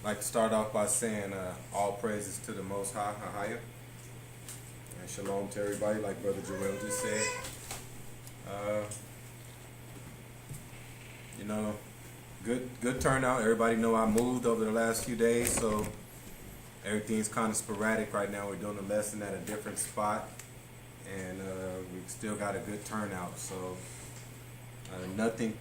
like to start off by saying all praises to the Most High, Higher, and shalom to everybody, like Brother Joel just said. Uh, you know, good turnout. Everybody know I moved over the last few days, so everything's kind of sporadic right now. We're doing a lesson at a different spot, and we still got a good turnout. So nothing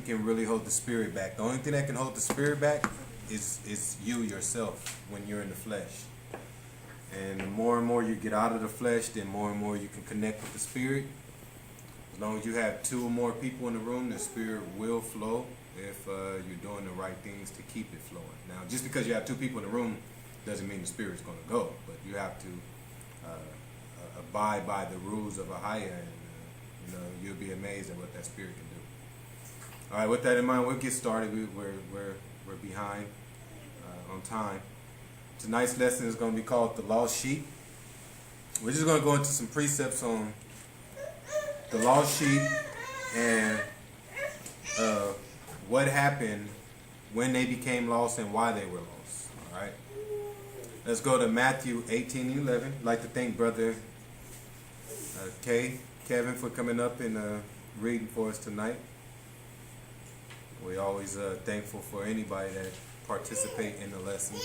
can really hold the spirit back. The only thing that can hold the spirit back is you yourself when you're in the flesh. And the more and more you get out of the flesh, then more and more you can connect with the spirit. As long as you have two or more people in the room, the spirit will flow if you're doing the right things to keep it flowing. Now, just because you have two people in the room doesn't mean the spirit's going to go, but you have to abide by the rules of Ahaya, and you'll be amazed at what that spirit can do. All right, with that in mind, we'll get started. We're behind on time. Tonight's lesson is going to be called The Lost Sheep. We're just going to go into some precepts on the lost sheep and what happened when they became lost and why they were lost. All right. Let's go to Matthew 18:11. I'd like to thank Brother Kevin, for coming up and reading for us tonight. We always thankful for anybody that participate in the lesson.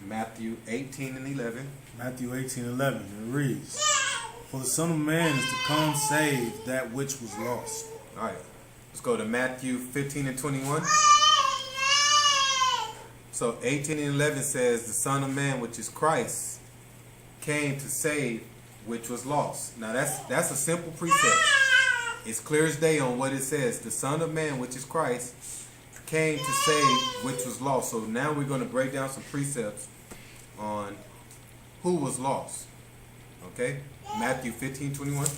Matthew 18:11. Matthew 18:11. It reads, "For the Son of Man is to come save that which was lost." All right. Let's go to Matthew 15:21. So 18:11 says, "The Son of Man, which is Christ, came to save which was lost." Now that's a simple precept. It's clear as day on what it says. The Son of Man, which is Christ, came to save which was lost. So now we're going to break down some precepts on who was lost. Okay? Matthew 15:21.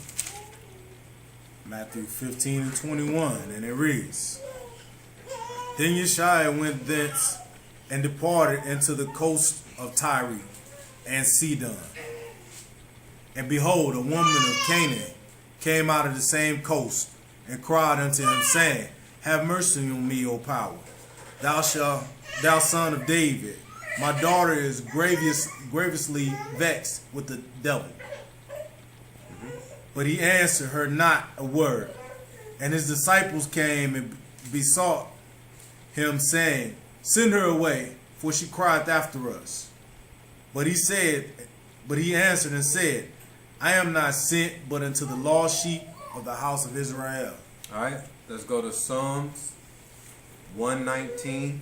Matthew 15:21, and it reads, "Then Yeshua went thence and departed into the coast of Tyre and Sidon. And behold, a woman of Canaan came out of the same coast and cried unto him, saying, Have mercy on me, O power, thou son of David. My daughter is grievously vexed with the devil. But he answered her not a word. And his disciples came and besought him, saying, Send her away, for she crieth after us. But he answered and said, I am not sent but unto the lost sheep of the house of Israel." All right. Let's go to Psalms 119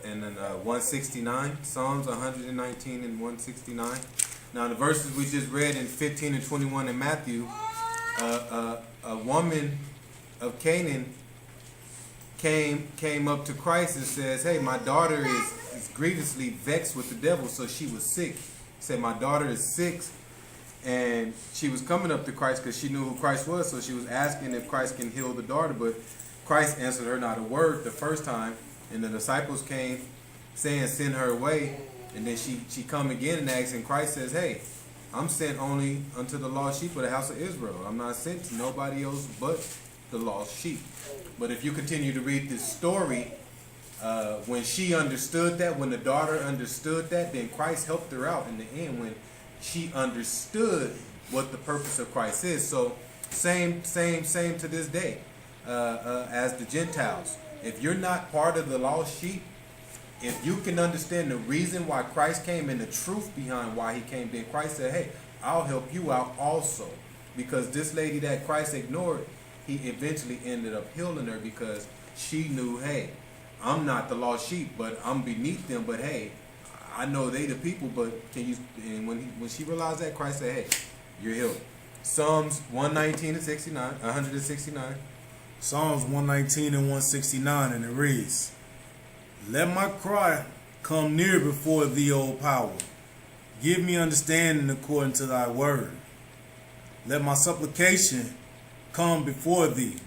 and then 169. Psalms 119 and 169. Now, the verses we just read in 15 and 21 in Matthew, a woman of Canaan came up to Christ and says, "Hey, my daughter is grievously vexed with the devil." So she was sick. Said, "My daughter is sick." And she was coming up to Christ because she knew who Christ was. So she was asking if Christ can heal the daughter. But Christ answered her not a word the first time. And the disciples came saying, "Send her away." And then she come again and asked, and Christ says, "Hey, I'm sent only unto the lost sheep of the house of Israel. I'm not sent to nobody else but the lost sheep." But if you continue to read this story, when she understood that, when the daughter understood that, then Christ helped her out in the end when she understood what the purpose of Christ is. So same to this day as the Gentiles. If you're not part of the lost sheep, if you can understand the reason why Christ came and the truth behind why he came, then Christ said, "Hey, I'll help you out also." Because this lady that Christ ignored, he eventually ended up healing her because she knew, hey, I'm not the lost sheep, but I'm beneath them. But hey, I know they the people, but can you? And when she realized that, Christ said, "Hey, you're healed." Psalms 119 and 69, 169. Psalms 119 and 169, and it reads, "Let my cry come near before thee, O power. Give me understanding according to thy word. Let my supplication come before thee.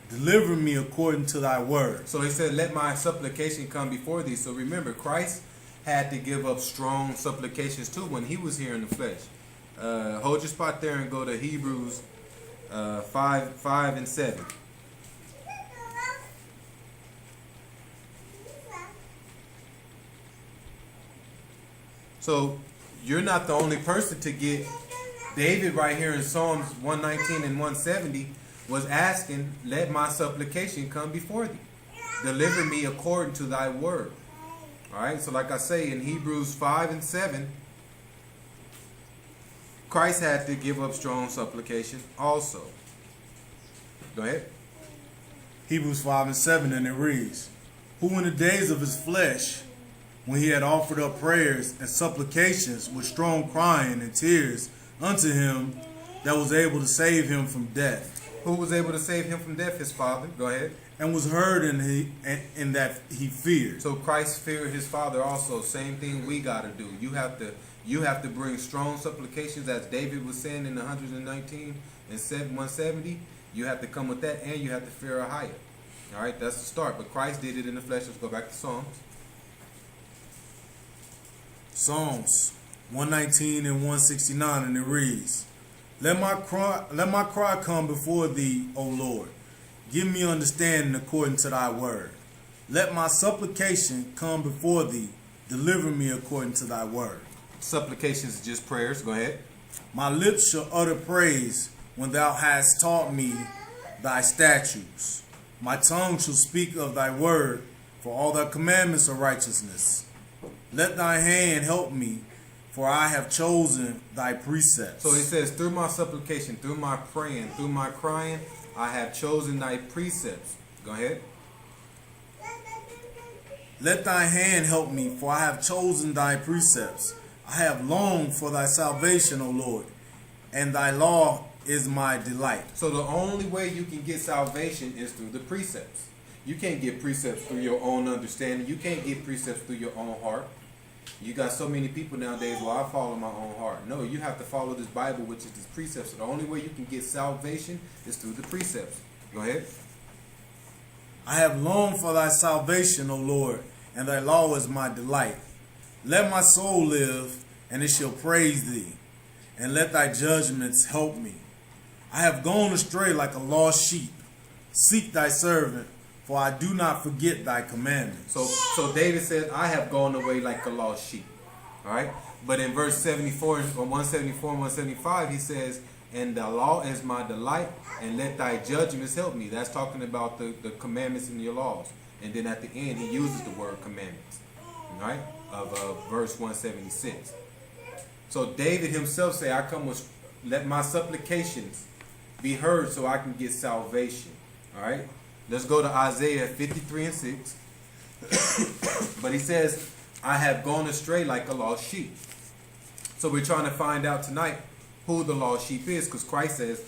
Deliver me according to thy word." So he said, "Let my supplication come before thee." So remember, Christ had to give up strong supplications too when he was here in the flesh. Hold your spot there and go to Hebrews 5 and 7. So you're not the only person to get. David right here in Psalms 119 and 170 was asking, let my supplication come before thee. Deliver me according to thy word. All right, so like I say in Hebrews 5 and 7, Christ had to give up strong supplication also. Go ahead. Hebrews 5 and 7, and it reads, who in the days of his flesh, when he had offered up prayers and supplications with strong crying and tears unto him, that was able to save him from death. Who was able to save him from death? His Father. Go ahead. And was heard in that he feared. So Christ feared his Father also. Same thing we got to do. You have to bring strong supplications, as David was saying in the 119 and 170. You have to come with that, and you have to fear a higher. All right, that's the start. But Christ did it in the flesh. Let's go back to Psalms. Psalms 119 and 169, and it reads, Let my cry come before thee, O Lord. Give me understanding according to thy word. Let my supplication come before thee. Deliver me according to thy word. Supplications is just prayers. Go ahead. My lips shall utter praise when thou hast taught me thy statutes. My tongue shall speak of thy word, for all thy commandments are righteousness. Let thy hand help me, for I have chosen thy precepts. So he says, through my supplication, through my praying, through my crying, I have chosen thy precepts. Go ahead. Let thy hand help me, for I have chosen thy precepts. I have longed for thy salvation, O Lord, and thy law is my delight. So the only way you can get salvation is through the precepts. You can't get precepts through your own understanding. You can't get precepts through your own heart. You got so many people nowadays, well, I follow my own heart. No, you have to follow this Bible, which is this precepts. So the only way you can get salvation is through the precepts. Go ahead. I have longed for thy salvation, O Lord, and thy law is my delight. Let my soul live, and it shall praise thee, and let thy judgments help me. I have gone astray like a lost sheep. Seek thy servant, for I do not forget thy commandments. So David said, I have gone away like a lost sheep. All right. But in verse 74 or 174 and 175, he says, and the law is my delight, and let thy judgments help me. That's talking about the commandments and your laws. And then at the end, he uses the word commandments. All right. Of verse 176. So David himself say, I come with, let my supplications be heard so I can get salvation. All right. Let's go to Isaiah 53 and 6. But he says, I have gone astray like a lost sheep. So we're trying to find out tonight who the lost sheep is, because Christ says,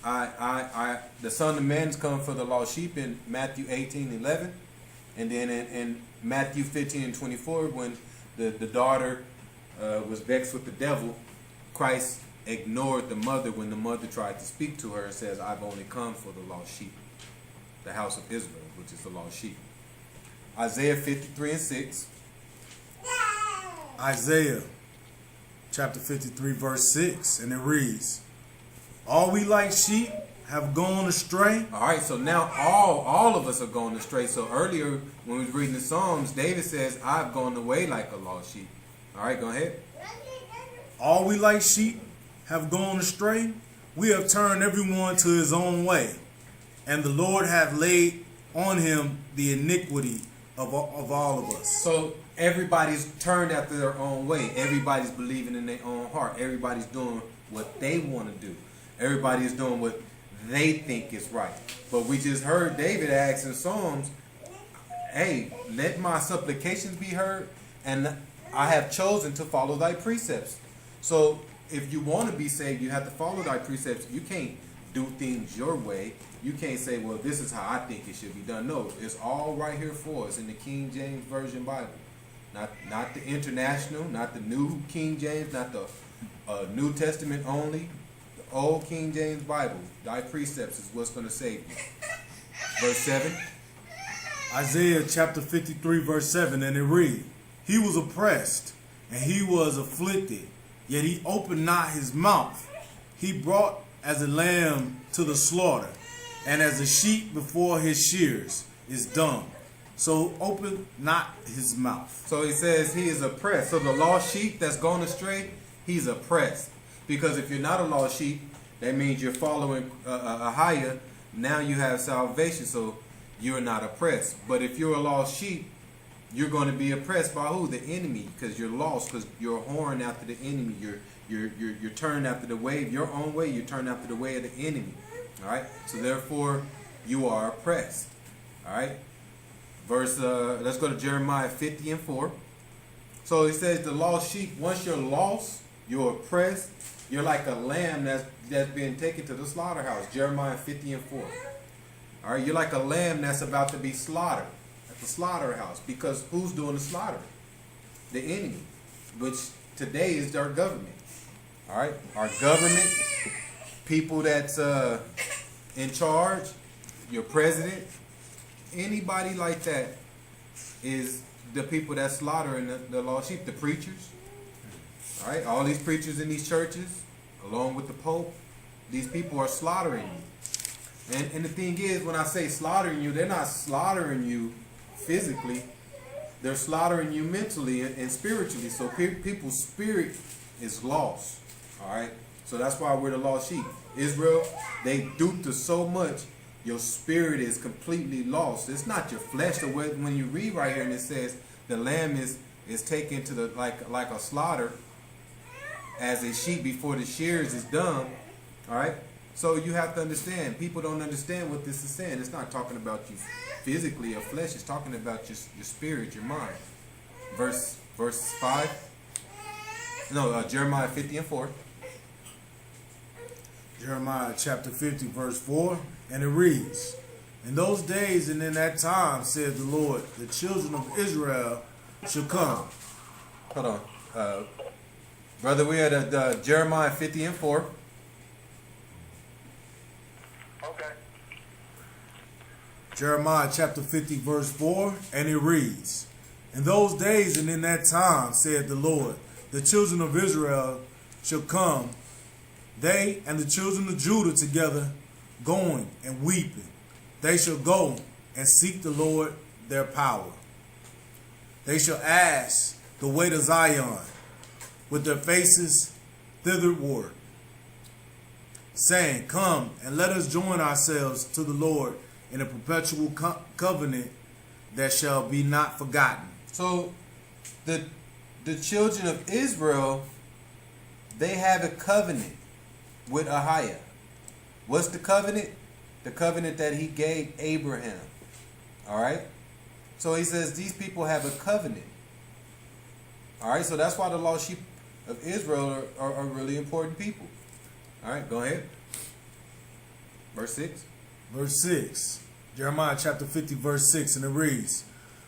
the Son of Man's come for the lost sheep in Matthew 18:11. And then in Matthew 15 and 24, when the daughter was vexed with the devil, Christ ignored the mother when the mother tried to speak to her and says, I've only come for the lost sheep, the house of Israel, which is the lost sheep. Isaiah 53 and 6. Isaiah chapter 53 verse 6, and it reads, all we like sheep have gone astray. All right, so now all of us are going astray. So earlier when we was reading the Psalms, David says, I've gone away like a lost sheep. All right, go ahead. All we like sheep have gone astray. We have turned everyone to his own way, and the Lord hath laid on him the iniquity of all of us. So everybody's turned after their own way. Everybody's believing in their own heart. Everybody's doing what they want to do. Everybody's doing what they think is right. But we just heard David ask in Psalms, hey, let my supplications be heard, and I have chosen to follow thy precepts. So if you want to be saved, you have to follow thy precepts. You can't do things your way. You can't say, well, this is how I think it should be done. No, it's all right here for us in the King James Version Bible. Not the International, not the New King James, not the New Testament only. The Old King James Bible. Thy precepts is what's going to save you. Verse 7. Isaiah chapter 53 verse 7, and it reads, he was oppressed, and he was afflicted, yet he opened not his mouth. He brought as a lamb to the slaughter, and as a sheep before his shears is dumb, so open not his mouth. So he says he is oppressed. So the lost sheep that's gone astray, he's oppressed. Because if you're not a lost sheep, that means you're following a higher. Now you have salvation, so you're not oppressed. But if you're a lost sheep, you're going to be oppressed by who? The enemy, because you're lost, because you're whoring after the enemy. You're turned after the way of your own way. You're turned after the way of the enemy. All right. So therefore, you are oppressed. All right. Verse. Let's go to Jeremiah 50 and 4. So he says the lost sheep. Once you're lost, you're oppressed. You're like a lamb that's been taken to the slaughterhouse. Jeremiah 50 and 4. All right. You're like a lamb that's about to be slaughtered at the slaughterhouse, because who's doing the slaughtering? The enemy, which today is our government. All right, our government, people that's in charge, your president, anybody like that is the people that's slaughtering the lost sheep, the preachers. All right, all these preachers in these churches, along with the Pope, these people are slaughtering you. And the thing is, when I say slaughtering you, they're not slaughtering you physically, they're slaughtering you mentally and spiritually. So people's spirit is lost. All right, so that's why we're the lost sheep. Israel, they duped us so much, your spirit is completely lost. It's not your flesh. So when you read right here and it says the lamb is taken to the like a slaughter as a sheep before the shears is done. All right, so you have to understand. People don't understand what this is saying. It's not talking about you physically or flesh. It's talking about your spirit, your mind. Verse 5. No, Jeremiah 50 and 4. Jeremiah chapter 50, verse 4, and it reads, in those days and in that time, said the Lord, the children of Israel shall come. Hold on. Brother, we had Jeremiah 50 and 4. Okay. Jeremiah chapter 50, verse 4, and it reads, in those days and in that time, said the Lord, the children of Israel shall come, they and the children of Judah together, going and weeping. They shall go and seek the Lord their power. They shall ask the way to Zion, with their faces thitherward, saying, come and let us join ourselves to the Lord in a perpetual covenant that shall be not forgotten. So the children of Israel, they have a covenant with Ahiah. What's the covenant? The covenant that he gave Abraham. All right? So he says these people have a covenant. All right? So that's why the lost sheep of Israel are really important people. All right? Go ahead. Verse 6. Verse 6. Jeremiah chapter 50, verse 6, and it reads,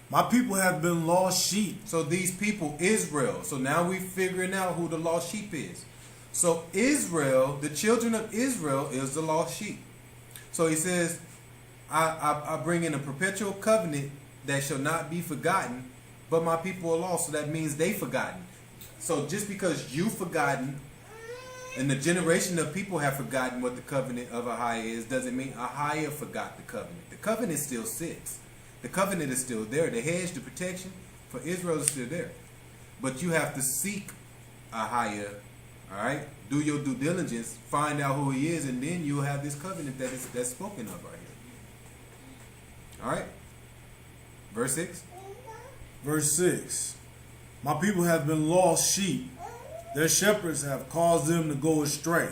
my people have been lost sheep. So these people, Israel. So now we're figuring out who the lost sheep is. So Israel, the children of Israel, is the lost sheep. So he says, I bring in a perpetual covenant that shall not be forgotten, but my people are lost. So that means they forgotten. So just because you forgotten and the generation of people have forgotten what the covenant of Ahiah is, doesn't mean Ahiah forgot the covenant. The covenant still sits. The covenant is still there. The hedge, the protection for Israel is still there. But you have to seek Ahiah. All right, do your due diligence, find out who he is, and then you'll have this covenant that's spoken of right here. All right, verse 6. Verse 6. My people have been lost sheep. Their shepherds have caused them to go astray.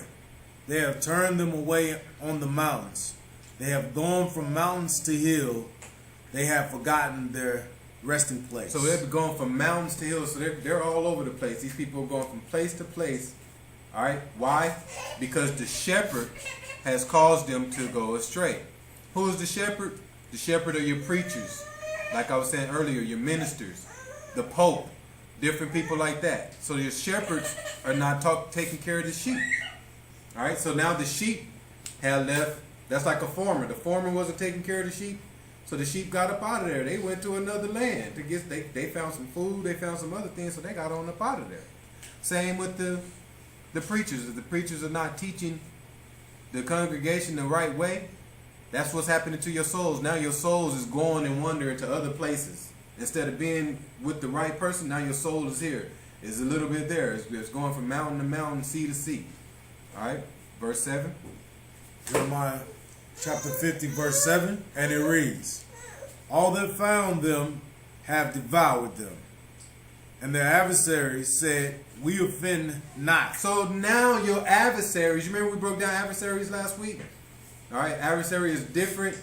They have turned them away on the mountains. They have gone from mountains to hill. They have forgotten their resting place. So they're going from mountains to hills. So they're all over the place. These people are going from place to place. All right. Why? Because the shepherd has caused them to go astray. Who is the shepherd? The shepherd are your preachers. Like I was saying earlier, your ministers, the Pope, different people like that. So your shepherds are not taking care of the sheep. All right. So now the sheep have left. That's like a farmer. The farmer wasn't taking care of the sheep. So the sheep got up out of there. They went to another land to get. They found some food. They found some other things. So they got on up out of there. Same with the preachers. If the preachers are not teaching the congregation the right way, That's what's happening to your souls. Now your souls is going and wandering to other places. Instead of being with the right person, now your soul is here. It's a little bit there. It's going from mountain to mountain, sea to sea. All right, verse 7. Jeremiah chapter 50, verse 7, and it reads, all that found them have devoured them, and their adversaries said, we offend not. So now your adversaries, you remember we broke down adversaries last week? All right, adversary is different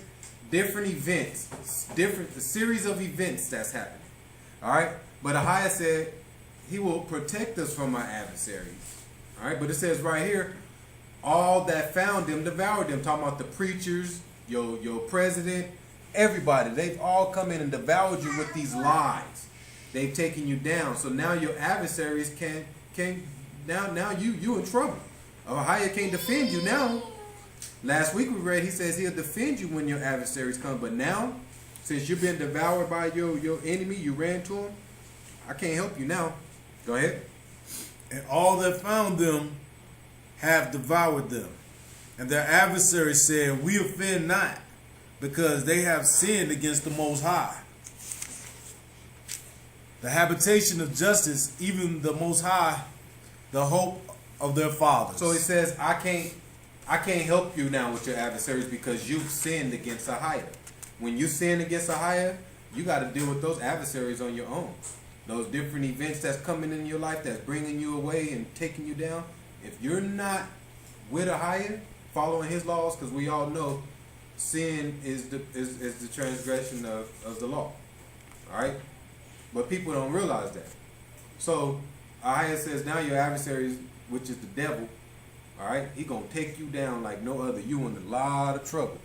events, a series of events that's happening. All right, but Ahiah said he will protect us from our adversaries. All right, but it says right here, all that found them devoured them. Talking about the preachers, your president, everybody. They've all come in and devoured you with these lies. They've taken you down. So now your adversaries can now you in trouble. Ahiah can't defend you now. Last week we read, he says he'll defend you when your adversaries come. But now, since you've been devoured by your enemy, you ran to him, I can't help you now. Go ahead. And all that found them have devoured them. And their adversaries said, we offend not, because they have sinned against the Most High. The habitation of justice, even the Most High, the hope of their fathers. So he says, I can't help you now with your adversaries because you've sinned against Ahiah. When you sin against Ahiah, you got to deal with those adversaries on your own. Those different events that's coming in your life that's bringing you away and taking you down. If you're not with Ahiah, following his laws, because we all know sin is the transgression of the law. All right? But people don't realize that. So Ahiah says now your adversaries, which is the devil, all right, he gonna take you down like no other. You in a lot of trouble.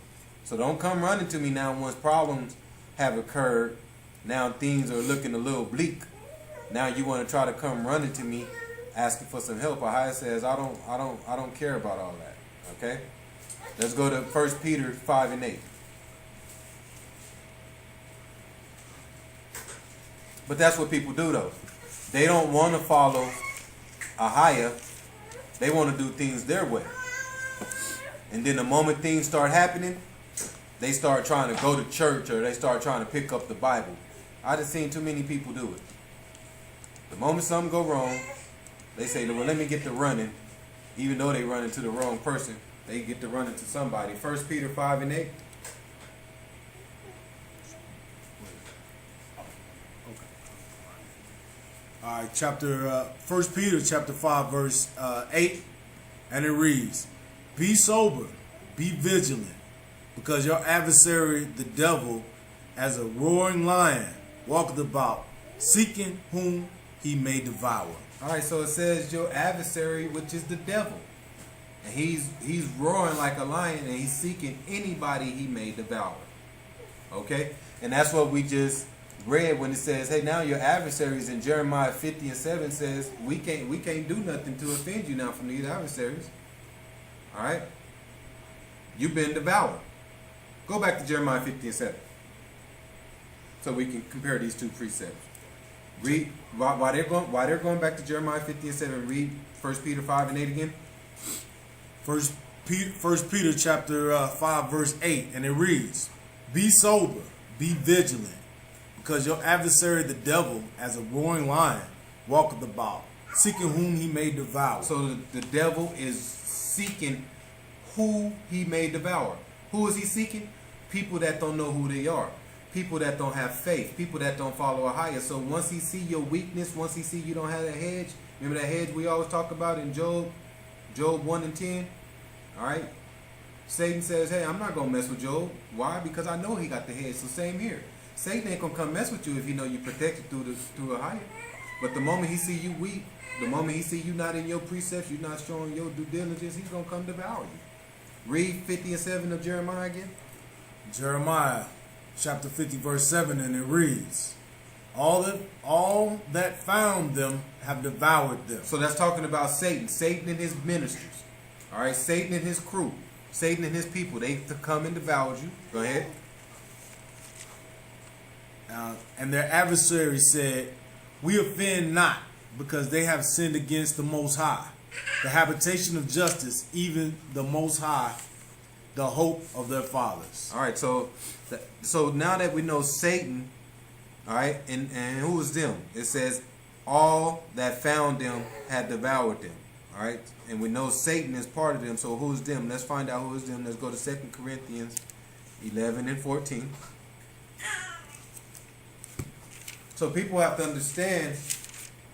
So don't come running to me now once problems have occurred. Now things are looking a little bleak. Now you want to try to come running to me, asking for some help. Ahiah says, I don't care about all that. Okay, let's go to 1 Peter 5 and 8. But that's what people do though. They don't want to follow Ahiah. They want to do things their way. And then the moment things start happening, they start trying to go to church or they start trying to pick up the Bible. I just seen too many people do it. The moment something go wrong, they say, well, let me get to running. Even though they run into the wrong person, they get to run into somebody. 1 Peter 5 and 8. All right, 1 Peter chapter 5, verse 8, and it reads, be sober, be vigilant, because your adversary, the devil, as a roaring lion, walketh about, seeking whom he may devour. All right, so it says your adversary, which is the devil. And he's roaring like a lion and he's seeking anybody he may devour. Okay? And that's what we just read when it says, hey, now your adversaries in Jeremiah 50 and 7 says, we can't do nothing to offend you now from these adversaries. All right? You've been devoured. Go back to Jeremiah 50 and 7. So we can compare these two precepts. Read, while they're going back to Jeremiah 50 and 7, read 1 Peter 5 and 8 again. First Peter chapter 5, verse 8, and it reads, be sober, be vigilant, because your adversary, the devil, as a roaring lion, walketh about, seeking whom he may devour. So the devil is seeking who he may devour. Who is he seeking? People that don't know who they are. People that don't have faith. People that don't follow Ahiah. So once he see your weakness, once he see you don't have that hedge, remember that hedge we always talk about in Job 1 and 10? All right? Satan says, hey, I'm not going to mess with Job. Why? Because I know he got the hedge. So same here. Satan ain't going to come mess with you if you know you protected through Ahiah. But the moment he see you weak, the moment he see you not in your precepts, you're not showing your due diligence, he's going to come devour you. Read 50 and 7 of Jeremiah again. Jeremiah chapter 50, verse 7, and it reads, all that found them have devoured them. So that's talking about Satan. Satan and his ministers. All right, Satan and his crew. Satan and his people. They come and devoured you. Go ahead. And their adversaries said, we offend not, because they have sinned against the Most High. The habitation of justice, even the Most High, the hope of their fathers. All right, so so now that we know Satan, all right, and who was them? It says all that found them had devoured them. All right, and we know Satan is part of them. So who's them? Let's find out who is them. Let's go to 2 Corinthians 11 and 14. So people have to understand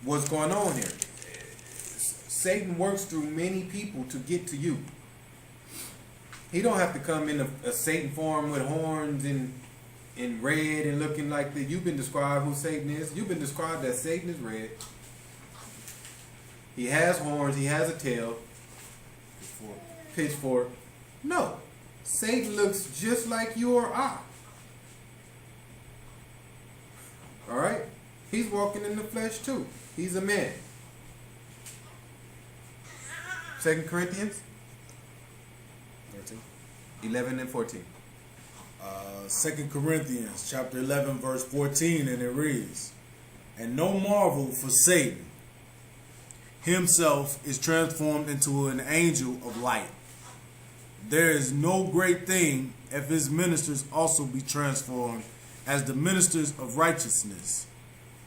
what's going on here. Satan works through many people to get to you. He don't have to come in a Satan form with horns and in red and looking like that. You've been described who Satan is. You've been described as Satan is red. He has horns. He has a tail. Pitchfork. No. Satan looks just like you or I. Alright? He's walking in the flesh too. He's a man. 2 Corinthians 11 and 14. 2 Corinthians chapter 11 verse 14, and it reads, "And no marvel, for Satan himself is transformed into an angel of light. There is no great thing if his ministers also be transformed as the ministers of righteousness,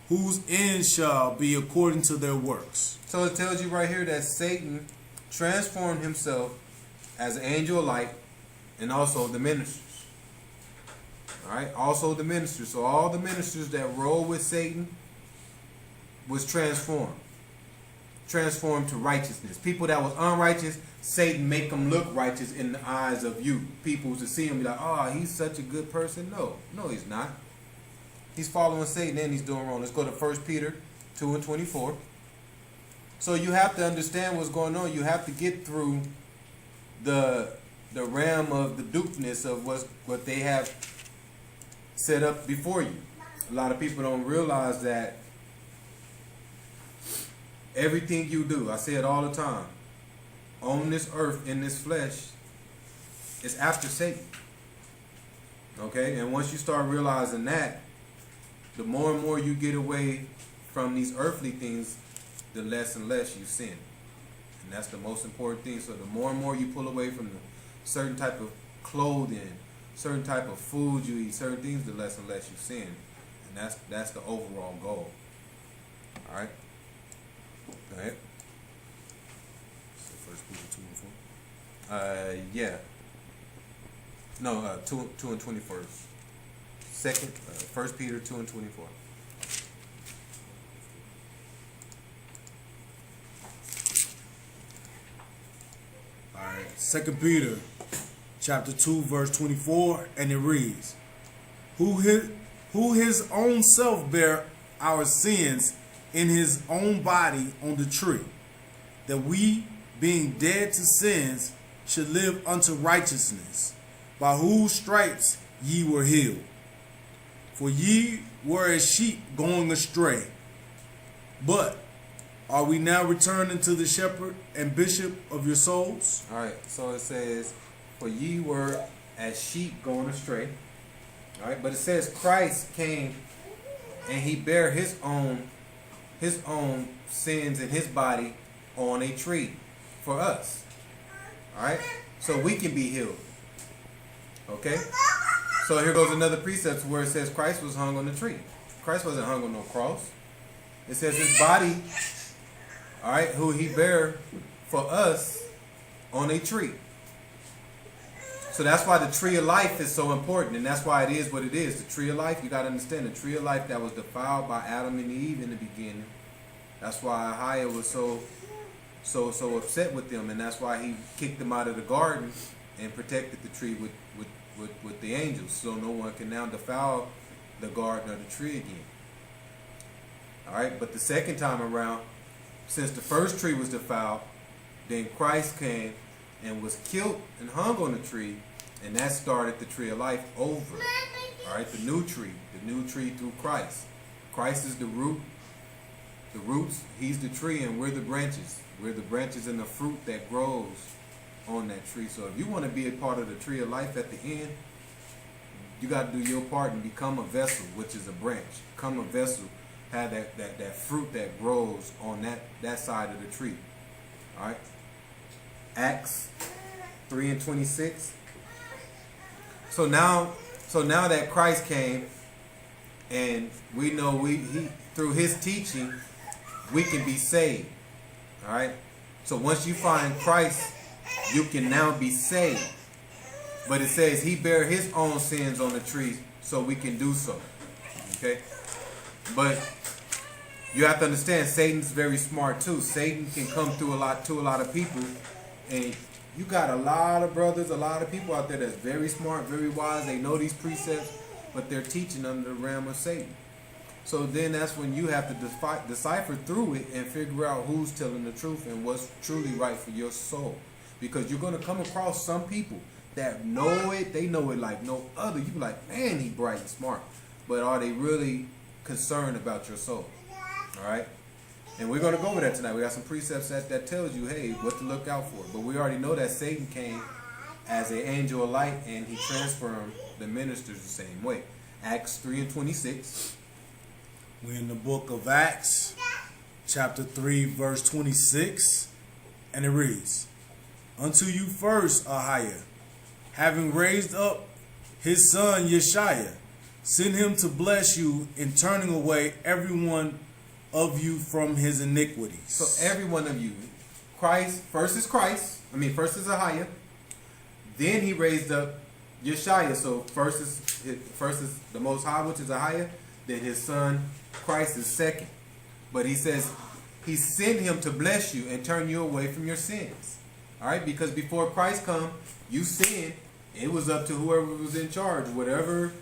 whose end shall be according to their works." So it tells you right here that Satan transformed himself as an angel of light and also the ministers. Alright, also the ministers. So all the ministers that roll with Satan was transformed. Transformed to righteousness. People that was unrighteous, Satan make them look righteous in the eyes of you. People to see him be like, oh, he's such a good person. No, he's not. He's following Satan and he's doing wrong. Let's go to 1 Peter 2 and 24. So you have to understand what's going on. You have to get through the realm of the dupeness of what they have set up before you. A lot of people don't realize that everything you do, I say it all the time, on this earth, in this flesh, is after Satan. Okay? And once you start realizing that, the more and more you get away from these earthly things, the less and less you sin. And that's the most important thing. So the more and more you pull away from the certain type of clothing, certain type of food you eat, certain things, the less and less you sin. And that's the overall goal. Alright? Go ahead. So 1 Peter 2 and 4? Yeah. No, 2 and 24. Second, 1 Peter 2 and 24. Alright, 2 Peter chapter 2 verse 24, and it reads, who his own self bare our sins in his own body on the tree, that we, being dead to sins, should live unto righteousness, by whose stripes ye were healed. For ye were as sheep going astray, but are we now returning to the shepherd and bishop of your souls? Alright, so it says, for ye were as sheep going astray. Alright, but it says Christ came and he bare his own sins in his body on a tree for us. Alright, so we can be healed. Okay, so here goes another precept where it says Christ was hung on the tree. Christ wasn't hung on no cross. It says his body, alright, who he bare for us on a tree. So that's why the tree of life is so important, and that's why it is what it is. The tree of life, you got to understand, the tree of life that was defiled by Adam and Eve in the beginning. That's why Ahiah was so upset with them, and that's why he kicked them out of the garden and protected the tree with the angels, so no one can now defile the garden or the tree again. Alright, but the second time around, since the first tree was defiled, then Christ came and was killed and hung on the tree, and that started the tree of life over. Alright, the new tree through Christ. Christ is the root, the roots, he's the tree, and we're the branches. We're the branches and the fruit that grows on that tree. So if you want to be a part of the tree of life at the end, you got to do your part and become a vessel, which is a branch. Become a vessel, have that fruit that grows on that side of the tree. Alright. Acts 3 and 26. So now that Christ came, and we know he through his teaching, we can be saved. All right. So once you find Christ, you can now be saved. But it says he bare his own sins on the tree, so we can do so. Okay. But you have to understand, Satan's very smart too. Satan can come through to a lot of people, and you got a lot of brothers, a lot of people out there that's very smart, very wise. They know these precepts, but they're teaching under the realm of Satan. So then that's when you have to decipher through it and figure out who's telling the truth and what's truly right for your soul. Because you're going to come across some people that know it. They know it like no other. You be like, man, he bright and smart. But are they really concerned about your soul? All right? And we're going to go over that tonight. We got some precepts that tells you, hey, what to look out for. But we already know that Satan came as an angel of light, and he transformed the ministers the same way. Acts 3:26. We're in the book of Acts, chapter 3, verse 26, and it reads, Unto you first, Ahiah, having raised up his son Yeshua, send him to bless you in turning away every one of you from his iniquities. So every one of you, first is Ahiah, then he raised up Yeshua. So first is the Most High, which is Ahiah, then his son Christ is second. But he says he sent him to bless you and turn you away from your sins. All right, because before Christ come, you sinned. It was up to whoever was in charge, whatever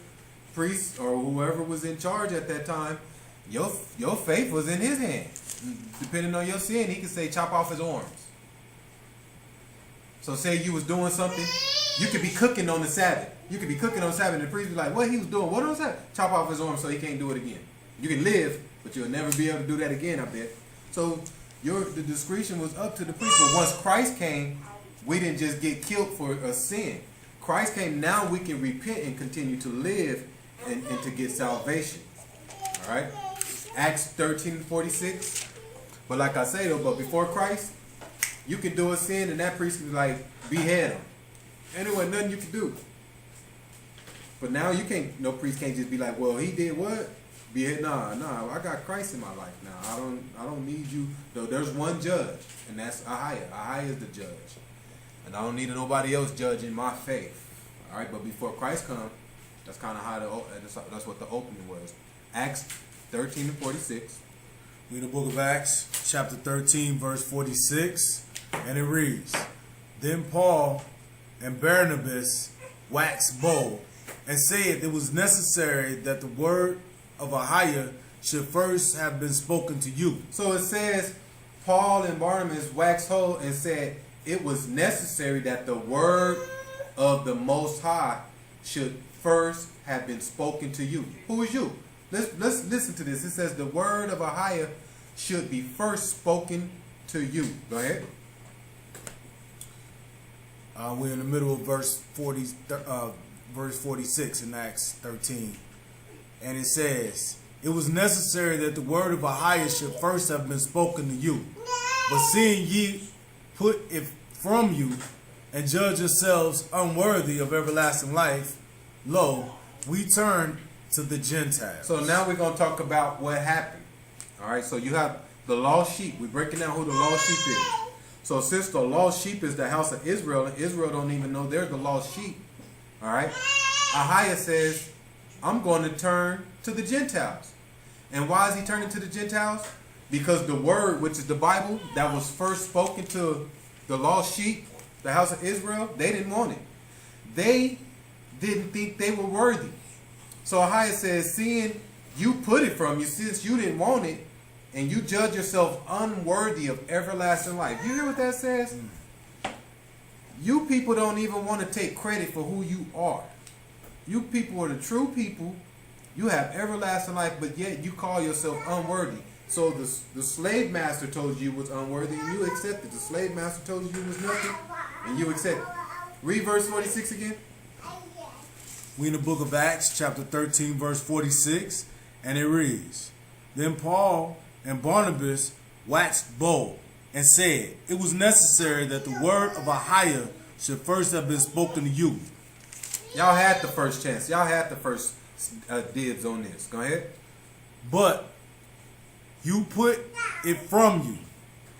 priest or whoever was in charge at that time. Your faith was in his hand. Depending on your sin, he could say chop off his arms. So say you was doing something, you could be cooking on the Sabbath. You could be cooking on Sabbath, and the priest be like, what he was doing? What on Sabbath? Chop off his arm so he can't do it again. You can live, but you'll never be able to do that again, I bet. So the discretion was up to the priest. But once Christ came, we didn't just get killed for a sin. Christ came, now we can repent and continue to live and to get salvation. All right? Acts 13:46. But like I say though, but before Christ, you could do a sin and that priest could be like, behead him. And there wasn't nothing you could do. But now you can't, no priest can't just be like, well, he did what? Behead, nah, I got Christ in my life now. I don't need you. Though there's one judge, and that's Ahiah. Ahiah is the judge. And I don't need nobody else judging my faith. All right, but before Christ comes, that's kind of how that's what the opening was. Acts 13:46. We're in the book of Acts, chapter 13, verse 46, and it reads, Then Paul and Barnabas waxed bold, and said it was necessary that the word of Ahiah should first have been spoken to you. So it says, Paul and Barnabas waxed bold and said it was necessary that the word of the Most High should first have been spoken to you. Who is you? Let's listen to this. It says the word of Ahiah should be first spoken to you. Go ahead. We're in the middle of verse 46 in Acts 13. And it says, It was necessary that the word of Ahiah should first have been spoken to you. But seeing ye put it from you, and judge yourselves unworthy of everlasting life, lo, we turn to the Gentiles. So now we're going to talk about what happened. All right, so you have the lost sheep. We're breaking down who the lost sheep is. So since the lost sheep is the house of Israel, and Israel don't even know they're the lost sheep, all right, Ahiah says, I'm going to turn to the Gentiles. And why is he turning to the Gentiles? Because the word, which is the Bible, that was first spoken to the lost sheep, the house of Israel, they didn't want it. They didn't think they were worthy. So Ahiah says, seeing you put it from you, since you didn't want it, and you judge yourself unworthy of everlasting life. You hear what that says? You people don't even want to take credit for who you are. You people are the true people. You have everlasting life, but yet you call yourself unworthy. So the slave master told you was unworthy, and you accepted. The slave master told you was nothing, and you accepted. Read verse 46 again. We in the book of Acts, chapter 13, verse 46, and it reads, Then Paul and Barnabas waxed bold, and said, It was necessary that the word of Ahiah should first have been spoken to you. Y'all had the first chance. Y'all had the first dibs on this. Go ahead. But you put it from you,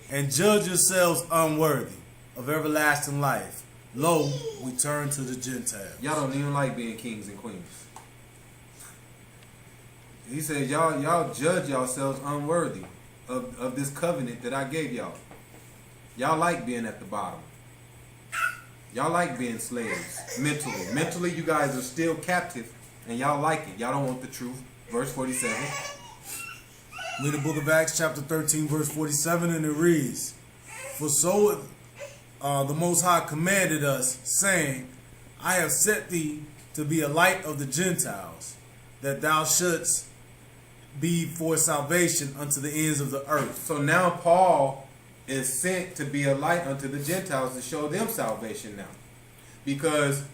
and judge yourselves unworthy of everlasting life. Lo, we turn to the Gentiles. Y'all don't even like being kings and queens. He said, y'all judge yourselves unworthy of this covenant that I gave y'all. Y'all like being at the bottom. Y'all like being slaves mentally. Mentally, you guys are still captive, and y'all like it. Y'all don't want the truth. Verse 47. We in the book of Acts, chapter 13, verse 47, and it reads, For so the Most High commanded us, saying, I have set thee to be a light of the Gentiles, that thou shouldst be for salvation unto the ends of the earth. So now Paul is sent to be a light unto the Gentiles to show them salvation now. Because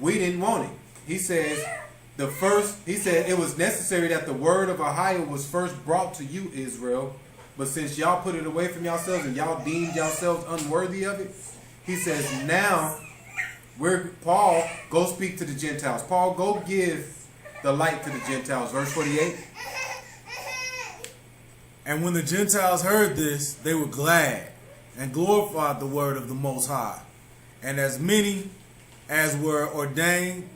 we didn't want it. He says it was necessary that the word of Ahiah was first brought to you, Israel. But since y'all put it away from yourselves and y'all deemed yourselves unworthy of it, he says now Paul, go speak to the Gentiles. Paul, go give the light to the Gentiles. Verse 48. And when the Gentiles heard this, they were glad and glorified the word of the Most High. And as many as were ordained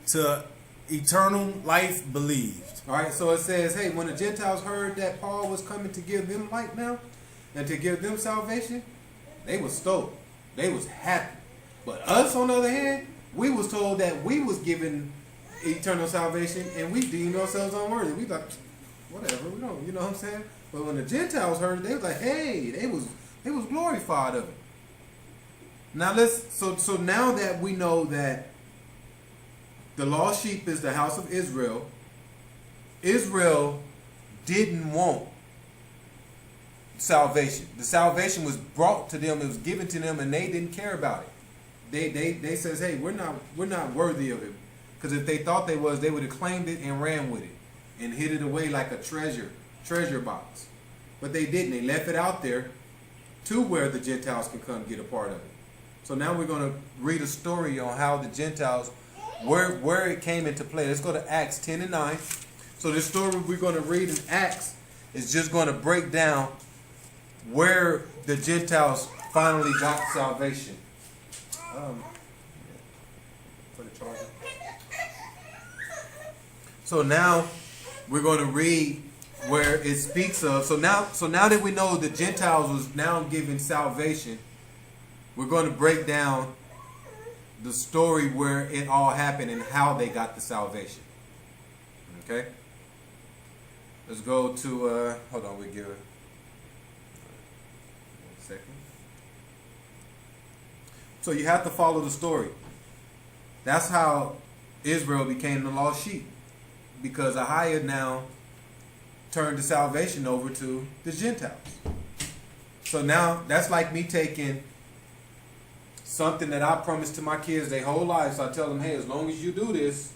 to eternal life believed. All right, so it says, hey, when the Gentiles heard that Paul was coming to give them light now and to give them salvation, they was stoked. They was happy. But us, on the other hand, we was told that we was given eternal salvation and we deemed ourselves unworthy. We thought, whatever, we don't, you know what I'm saying? But when the Gentiles heard it, they was like, hey, they was glorified of it. Now so now that we know that the lost sheep is the house of Israel, Israel didn't want salvation. The salvation was brought to them, it was given to them, and they didn't care about it. They says, hey, we're not worthy of it. Because if they thought they was, they would have claimed it and ran with it and hid it away like a treasure box. But they didn't. They left it out there to where the Gentiles can come get a part of it. So now we're going to read a story on how the Gentiles, where it came into play. Let's go to Acts 10 and 9. So this story we're going to read in Acts is just going to break down where the Gentiles finally got salvation. For the charger. So now we're going to read where it speaks of. So now that we know the Gentiles was now given salvation, we're going to break down the story where it all happened and how they got the salvation. Okay? Let's go to, hold on, we give it 1 second. So you have to follow the story. That's how Israel became the lost sheep. Because Ahiah now turned the salvation over to the Gentiles. So now that's like me taking something that I promised to my kids their whole life. So I tell them, hey, as long as you do this,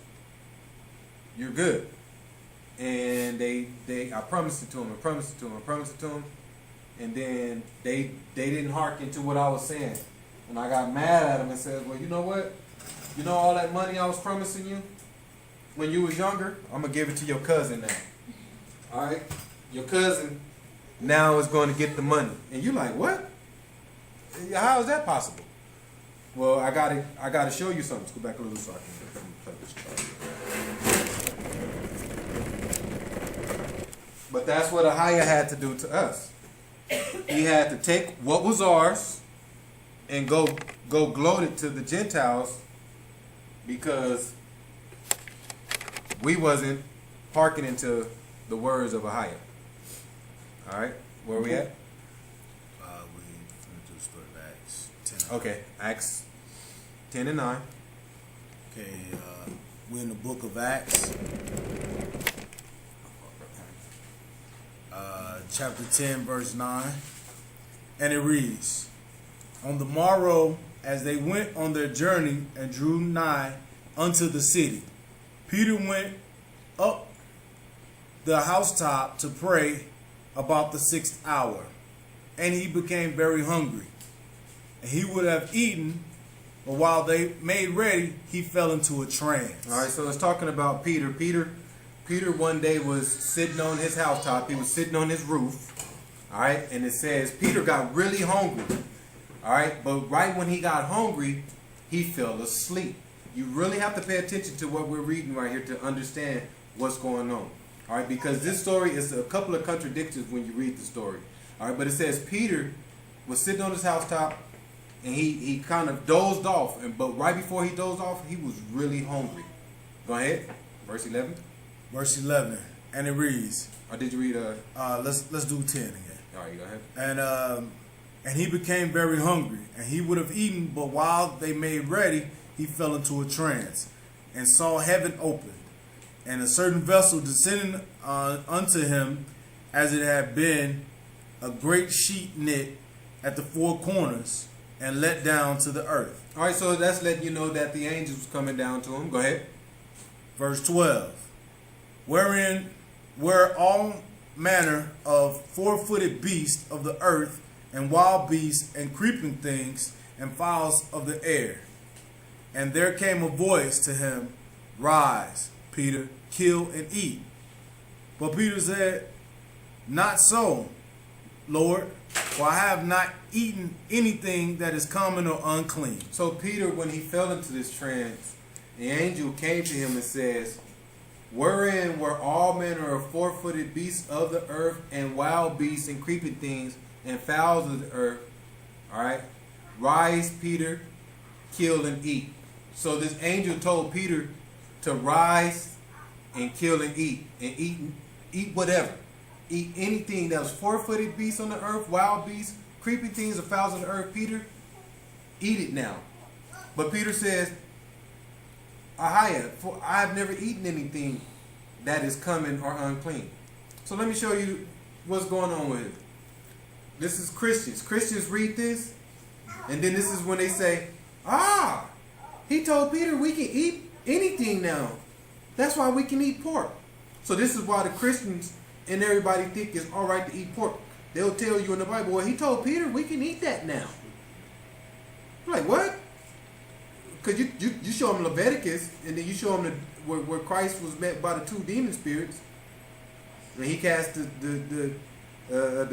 you're good. And I promised it to them, I promised it to them, I promised it to them. And then they didn't hearken to what I was saying. And I got mad at them and said, well, you know what? You know all that money I was promising you when you was younger? I'm going to give it to your cousin now. All right? Your cousin now is going to get the money. And you're like, what? How is that possible? Well, I got to show you something. Let's go back a little so I can play this chart. But that's what Ahiah had to do to us. He had to take what was ours and go gloat it to the Gentiles because we wasn't hearkening to the words of Ahiah. All right, where we at? We finna do the story of Acts 10. Okay, Acts 10 and 9. Okay, we're in the book of Acts, chapter 10, verse 9, and it reads, On the morrow, as they went on their journey and drew nigh unto the city, Peter went up the housetop to pray about the 6th hour, and he became very hungry. And he would have eaten but while they made ready, he fell into a trance. All right, so it's talking about Peter. Peter one day was sitting on his housetop. He was sitting on his roof. All right, and it says Peter got really hungry. All right, but right when he got hungry, he fell asleep. You really have to pay attention to what we're reading right here to understand what's going on. All right, because this story is a couple of contradictions when you read the story. All right, but it says Peter was sitting on his housetop and he kind of dozed off. But right before he dozed off, he was really hungry. Go ahead, verse 11. Verse 11, and it reads. Or did you read? Let's do 10 again. All right, go ahead. And he became very hungry, and he would have eaten, but while they made ready, he fell into a trance, and saw heaven opened, and a certain vessel descending unto him, as it had been a great sheet knit at the four corners, and let down to the earth. All right, so that's letting you know that the angels was coming down to him. Go ahead. Verse 12, wherein were all manner of four-footed beasts of the earth, and wild beasts, and creeping things, and fowls of the air. And there came a voice to him, Rise, Peter, kill and eat. But Peter said, Not so, Lord, for I have not eaten anything that is common or unclean. So Peter, when he fell into this trance, the angel came to him and says, wherein were all manner of four-footed beasts of the earth, and wild beasts, and creeping things, and fowls of the earth. All right, rise, Peter, kill and eat. So this angel told Peter to rise and kill and eat whatever. Eat anything that was four-footed beasts on the earth, wild beasts, creeping things, and fowls of the earth. Peter, eat it now. But Peter says, Ahia, for I have never eaten anything that is common or unclean. So let me show you what's going on with it. This is Christians. Christians read this, and then this is when they say, he told Peter we can eat anything now. That's why we can eat pork. So this is why the Christians and everybody think it's all right to eat pork. They'll tell you in the Bible, well, he told Peter we can eat that now. You're like, what? Because you show them Leviticus, and then you show them where Christ was met by the two demon spirits, and he cast the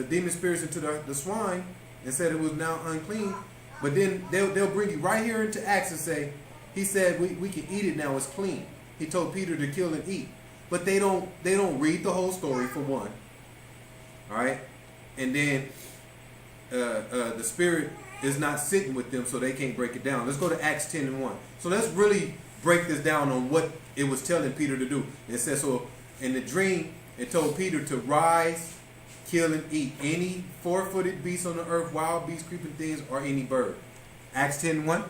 demon spirits into the swine and said it was now unclean. But then they'll bring you right here into Acts and say, he said we can eat it now, it's clean. He told Peter to kill and eat. But they don't read the whole story, for one. All right? And then the spirit is not sitting with them, so they can't break it down. Let's go to Acts 10 and 1. So let's really break this down on what it was telling Peter to do. It says, so in the dream, it told Peter to rise, kill and eat any four-footed beast on the earth, wild beasts, creeping things, or any bird. Acts 10 and 1.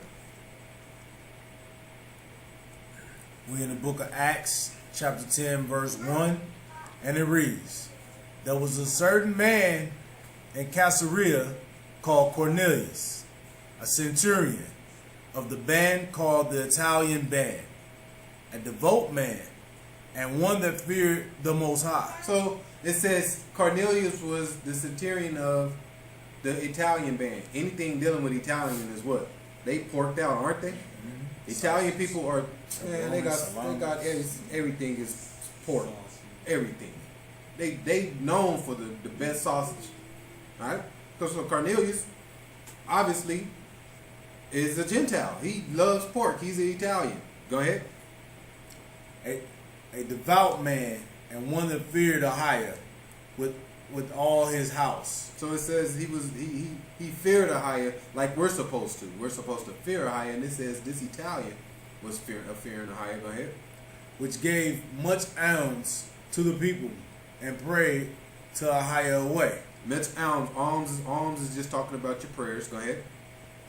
We're in the book of Acts, chapter 10, verse 1, and it reads, There was a certain man in Caesarea called Cornelius, a centurion of the band called the Italian band, a devout man, and one that feared the Most High. So it says Cornelius was the centurion of the Italian band. Anything dealing with Italian is what? They porked out, aren't they? Mm-hmm. Italian people are, man, they got everything is pork. Everything. They known for the best sausage. Alright? Because Cornelius, obviously, is a Gentile. He loves pork. He's an Italian. Go ahead. A devout man, and one that feared a higher with all his house. So it says he feared a higher, like we're supposed to. We're supposed to fear a higher, and it says this Italian was fearing a higher. Go ahead. Which gave much alms to the people, and prayed to a higher way. Much alms is just talking about your prayers. Go ahead.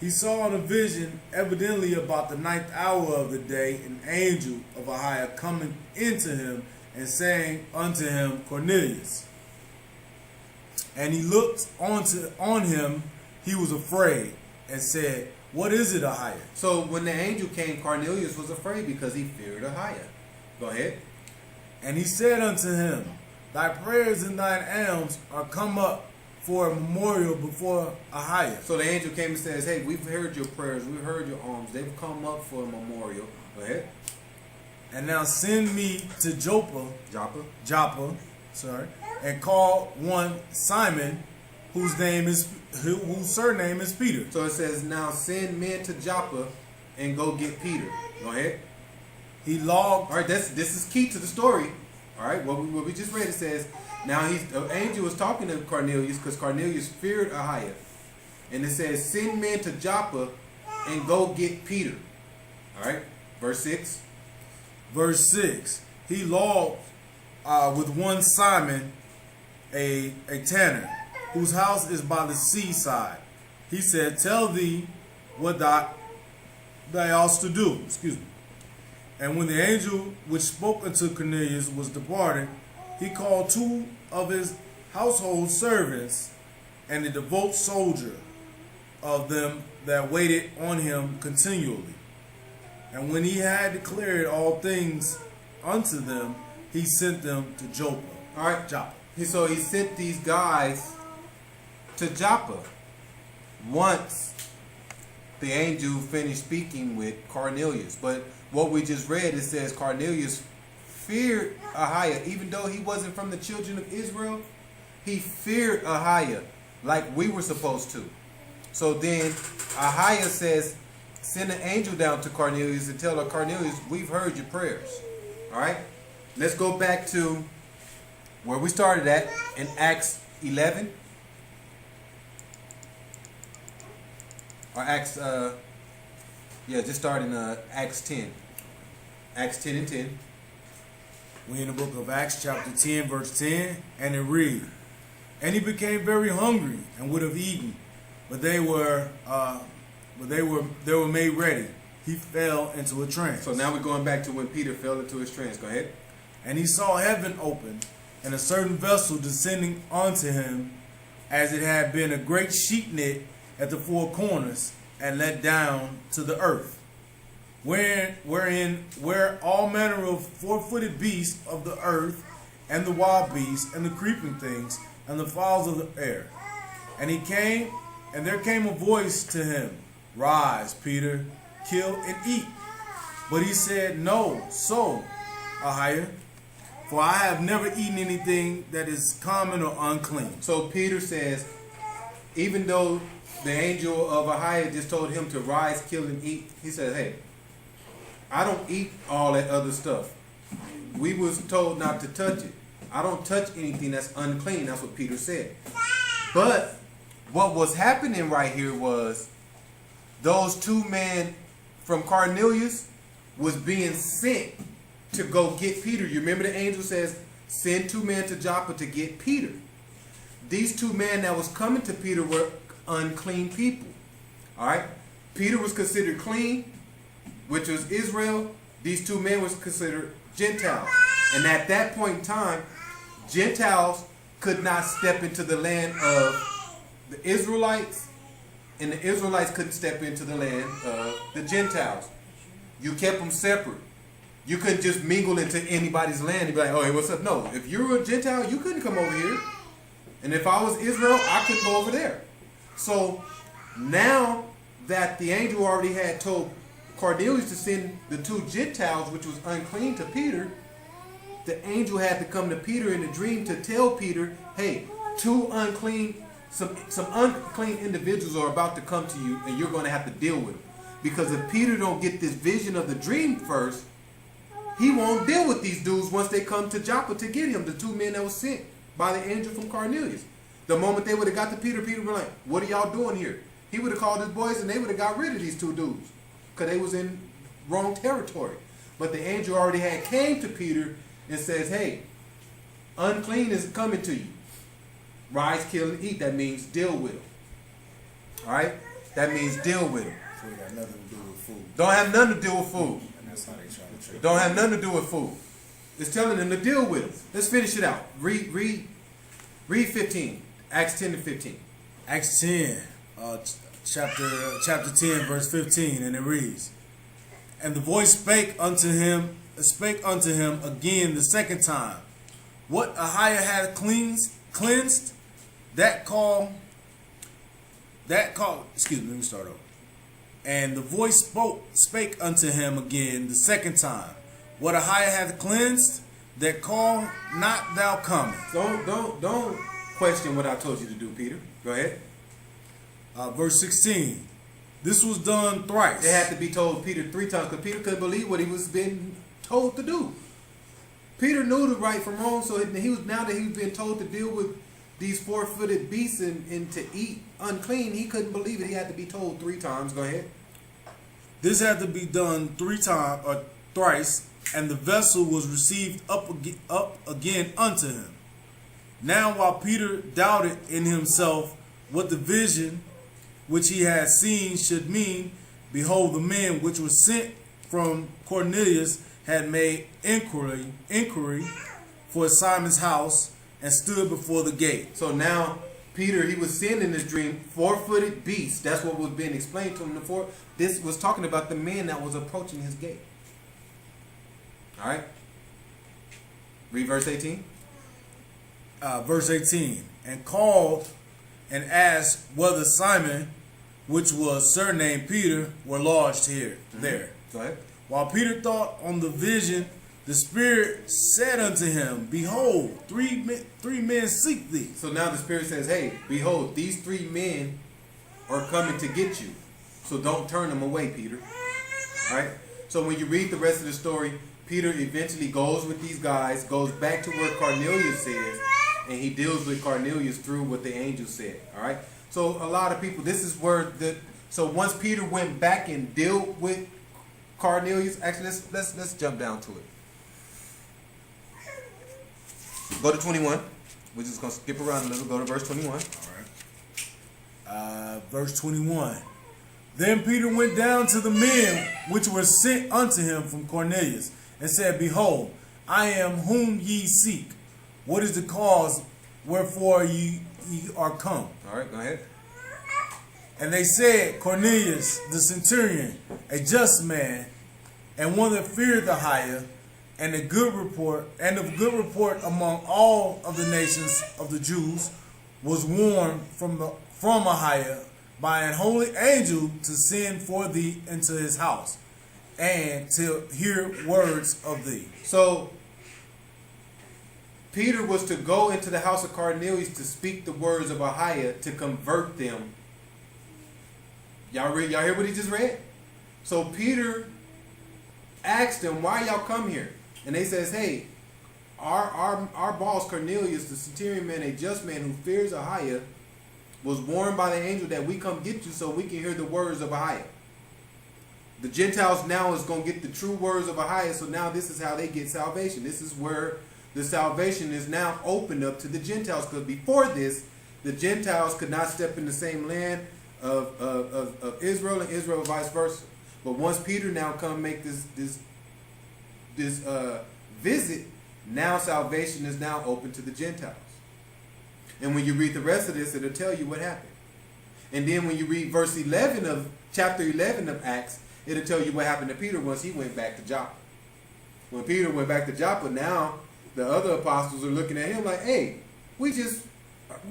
He saw in a vision, evidently about the 9th hour of the day, an angel of a higher coming into him and saying unto him, Cornelius. And he looked on him, he was afraid, and said, What is it, a higher? So when the angel came, Cornelius was afraid because he feared a higher. Go ahead. And he said unto him, Thy prayers and thine alms are come up for a memorial before Ahiah. So the angel came and says, hey, we've heard your prayers, we've heard your alms. They've come up for a memorial. Go ahead. And now send me to Joppa, and call one Simon, whose surname is Peter. So it says, now send men to Joppa and go get Peter. Go ahead. He logged. All right, this is key to the story. All right, what we just read, it says, now the angel was talking to Cornelius because Cornelius feared Ahiah. And it says, send men to Joppa and go get Peter. All right, verse 6. Verse 6. He logged with one Simon, a tanner, whose house is by the seaside. He said, tell thee what thou oughtest to do. Excuse me. And when the angel which spoke unto Cornelius was departed, he called two of his household servants and a devout soldier of them that waited on him continually. And when he had declared all things unto them, he sent them to Joppa. All right, Joppa. So he sent these guys to Joppa. Once the angel finished speaking with Cornelius. But what we just read, it says Cornelius feared Ahiah. Even though he wasn't from the children of Israel, he feared Ahiah like we were supposed to. So then Ahiah says, send an angel down to Cornelius and tell her, Cornelius, we've heard your prayers. All right? Let's go back to where we started at in Acts 11. Or Acts, just start in Acts 10. Acts 10 and 10. We in the book of Acts chapter 10 verse 10, and it read, and he became very hungry and would have eaten, but they were made ready. He fell into a trance. So now we're going back to when Peter fell into his trance. Go ahead. And he saw heaven open, and a certain vessel descending onto him, as it had been a great sheet net at the four corners, and let down to the earth, where all manner of four-footed beasts of the earth, and the wild beasts, and the creeping things, and the fowls of the air. And there came a voice to him, rise, Peter, kill and eat. But he said, no, so, Ahiah, for I have never eaten anything that is common or unclean. So Peter says, even though the angel of Ahiah just told him to rise, kill, and eat, he says, hey, I don't eat all that other stuff. We was told not to touch it. I don't touch anything that's unclean. That's what Peter said. But what was happening right here was those two men from Cornelius was being sent to go get Peter. You remember the angel says, send two men to Joppa to get Peter. These two men that was coming to Peter were unclean people. All right? Peter was considered clean, which was Israel. These two men was considered Gentiles. And at that point in time, Gentiles could not step into the land of the Israelites, and the Israelites couldn't step into the land of the Gentiles. You kept them separate. You couldn't just mingle into anybody's land and be like, oh, hey, what's up? No, if you were a Gentile, you couldn't come over here. And if I was Israel, I couldn't go over there. So now that the angel already had told Cornelius to send the two Gentiles, which was unclean, to Peter, the angel had to come to Peter in a dream to tell Peter, hey, some unclean individuals are about to come to you, and you're going to have to deal with them. Because if Peter don't get this vision of the dream first, he won't deal with these dudes once they come to Joppa to get him, the two men that was sent by the angel from Cornelius. The moment they would have got to Peter, Peter would be like, what are y'all doing here? He would have called his boys and they would have got rid of these two dudes because they was in wrong territory. But the angel already had came to Peter and says, hey, unclean is coming to you. Rise, kill, and eat. That means deal with them. All right? That means deal with them. So it got nothing to do with food. Don't have nothing to do with food. And that's how they try to trick. Don't have nothing to do with food. It's telling them to deal with them. Let's finish it out. Read 15. Acts 10 to 15. Acts 10, chapter 10, verse 15, and it reads, and the voice spake unto him again the second time, what Ahiah had cleansed, That call, excuse me, let me start over. And the voice spake unto him again the second time, what Ahiah hath cleansed, that call not thou coming. Don't question what I told you to do, Peter. Go ahead. Verse 16. This was done thrice. It had to be told Peter 3 times because Peter couldn't believe what he was being told to do. Peter knew the right from wrong, so he was now that he was being told to deal with these 4-footed beasts and to eat unclean, he couldn't believe it. He had to be told 3 times. Go ahead. This had to be done 3 times or thrice, and the vessel was received up again unto him. Now while Peter doubted in himself what the vision which he had seen should mean, behold, the men which were sent from Cornelius had made inquiry for Simon's house and stood before the gate. So now Peter, he was seeing in his dream 4-footed beasts. That's what was being explained to him before. This was talking about the man that was approaching his gate. All right. Read verse 18. Verse 18. And called and asked whether Simon, which was surnamed Peter, were lodged there. Go ahead. While Peter thought on the vision, the Spirit said unto him, behold, three men seek thee. So now the Spirit says, hey, behold, these 3 men are coming to get you. So don't turn them away, Peter. All right? So when you read the rest of the story, Peter eventually goes with these guys, goes back to where Cornelius is, and he deals with Cornelius through what the angel said. All right? So a lot of people, this is where so once Peter went back and dealt with Cornelius, actually let's jump down to it. Go to 21. We're just going to skip around a little. Go to verse 21. All right. Verse 21. Then Peter went down to the men which were sent unto him from Cornelius, and said, behold, I am whom ye seek. What is the cause wherefore ye are come? All right, go ahead. And they said, Cornelius the centurion, a just man, and one that feared the higher, and of good report among all of the nations of the Jews, was warned from Ahiah by an holy angel to send for thee into his house, and to hear words of thee. So Peter was to go into the house of Cornelius to speak the words of Ahiah to convert them. Y'all hear what he just read? So Peter asked them, why y'all come here? And they says, hey, our boss Cornelius, the centurion man, a just man who fears Ahiah, was warned by the angel that we come get you so we can hear the words of Ahiah. The Gentiles now is going to get the true words of Ahiah, so now this is how they get salvation. This is where the salvation is now opened up to the Gentiles, because before this, the Gentiles could not step in the same land of Israel and Israel vice versa. But once Peter now come make this visit, now salvation is now open to the Gentiles. And when you read the rest of this, it'll tell you what happened. And then when you read verse 11 of chapter 11 of Acts, it'll tell you what happened to Peter once he went back to Joppa. When Peter went back to Joppa, now the other apostles are looking at him like, hey, we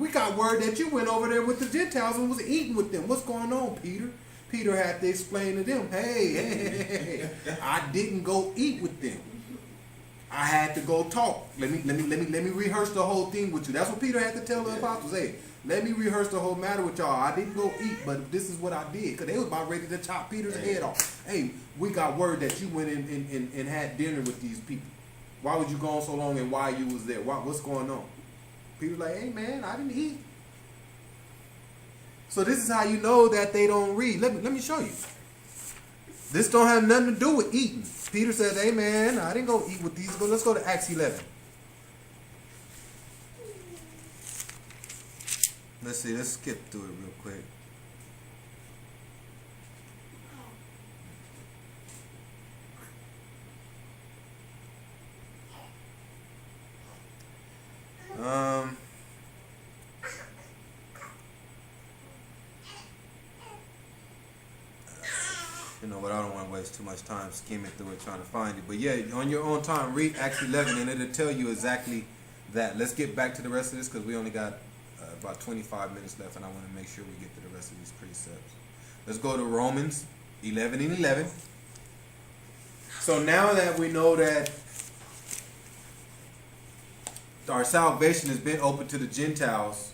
got word that you went over there with the Gentiles and was eating with them. What's going on, Peter? Peter had to explain to them, hey, I didn't go eat with them. I had to go talk. Let me rehearse the whole thing with you. That's what Peter had to tell the apostles. Hey, let me rehearse the whole matter with y'all. I didn't go eat, but this is what I did. Because they was about ready to chop Peter's head off. Hey, we got word that you went in and had dinner with these people. Why would you go on so long and why you was there? What's going on? Peter's like, hey man, I didn't eat. So this is how you know that they don't read. Let me show you. This don't have nothing to do with eating. Peter says, hey man, I didn't go eat with these. Let's go to Acts 11. Let's see, let's skip through it real quick. You know what, I don't want to waste too much time skimming through it trying to find it. But yeah, on your own time, read Acts 11 and it'll tell you exactly that. Let's get back to the rest of this because we only got about 25 minutes left, and I want to make sure we get to the rest of these precepts. Let's go to Romans 11 and 11. So now that we know that our salvation has been open to the Gentiles,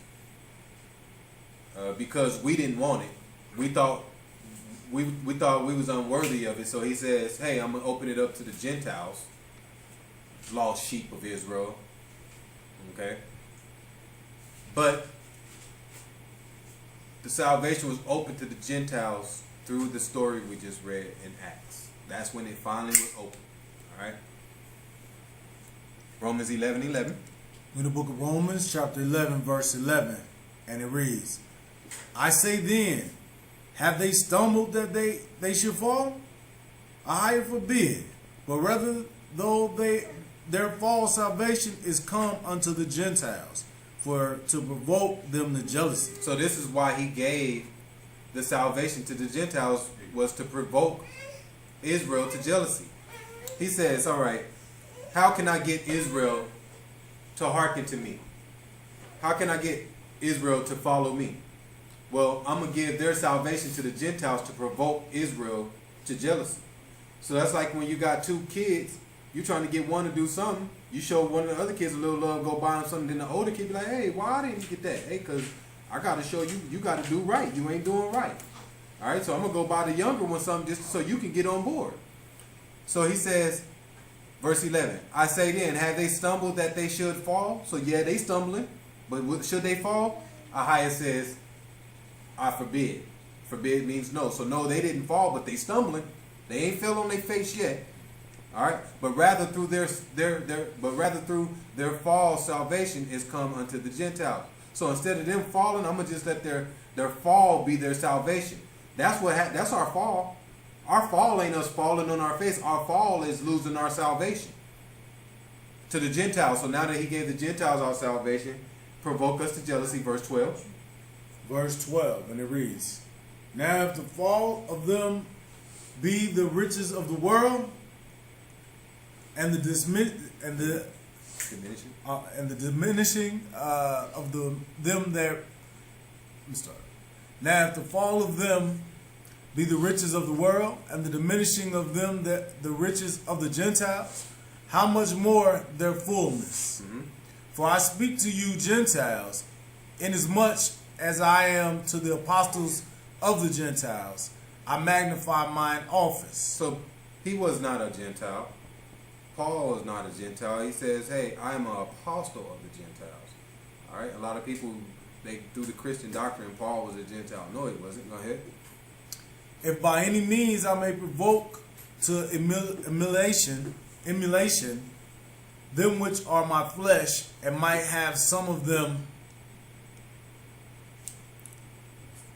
because we didn't want it, we thought we was unworthy of it. So he says, "Hey, I'm gonna open it up to the Gentiles, lost sheep of Israel." Okay, but the salvation was open to the Gentiles through the story we just read in Acts. That's when it finally was open. All right. Romans 11:11. In the book of Romans, chapter 11, verse 11, and it reads, I say then, have they stumbled that they should fall? I forbid, but rather though their fall salvation is come unto the Gentiles, for to provoke them to jealousy. So this is why he gave the salvation to the Gentiles, was to provoke Israel to jealousy. He says, all right, how can I get Israel to hearken to me? How can I get Israel to follow me? Well, I'm going to give their salvation to the Gentiles to provoke Israel to jealousy. So that's like when you got two kids, you're trying to get one to do something. You show one of the other kids a little love, go buy them something. Then the older kid be like, hey, why didn't you get that? Hey, because I got to show you, you got to do right. You ain't doing right. All right, so I'm going to go buy the younger one something just so you can get on board. So he says, verse 11, I say then, have they stumbled that they should fall? So yeah, they stumbling, but should they fall? Ahia says, I forbid. Forbid means no. So no, they didn't fall, but they stumbling. They ain't fell on their face yet. All right, but rather through their fall, salvation is come unto the Gentiles. So instead of them falling, I'm gonna just let their fall be their salvation. That's what. That's our fall. Our fall ain't us falling on our face. Our fall is losing our salvation to the Gentiles. So now that he gave the Gentiles our salvation, provoke us to jealousy. Verse 12. Verse 12, and it reads, now if the fall of them be the riches of the world, and the diminishing of them that. Now if the fall of them be the riches of the world, and the diminishing of them that the riches of the Gentiles, how much more their fullness? Mm-hmm. For I speak to you Gentiles, inasmuch as I am to the apostles of the Gentiles, I magnify mine office. So he was not a Gentile. Paul was not a Gentile. He says, hey, I am an apostle of the Gentiles. All right. A lot of people, they through the Christian doctrine, Paul was a Gentile. No, he wasn't. Go ahead. If by any means I may provoke to emulation, them which are my flesh, and might have some of them.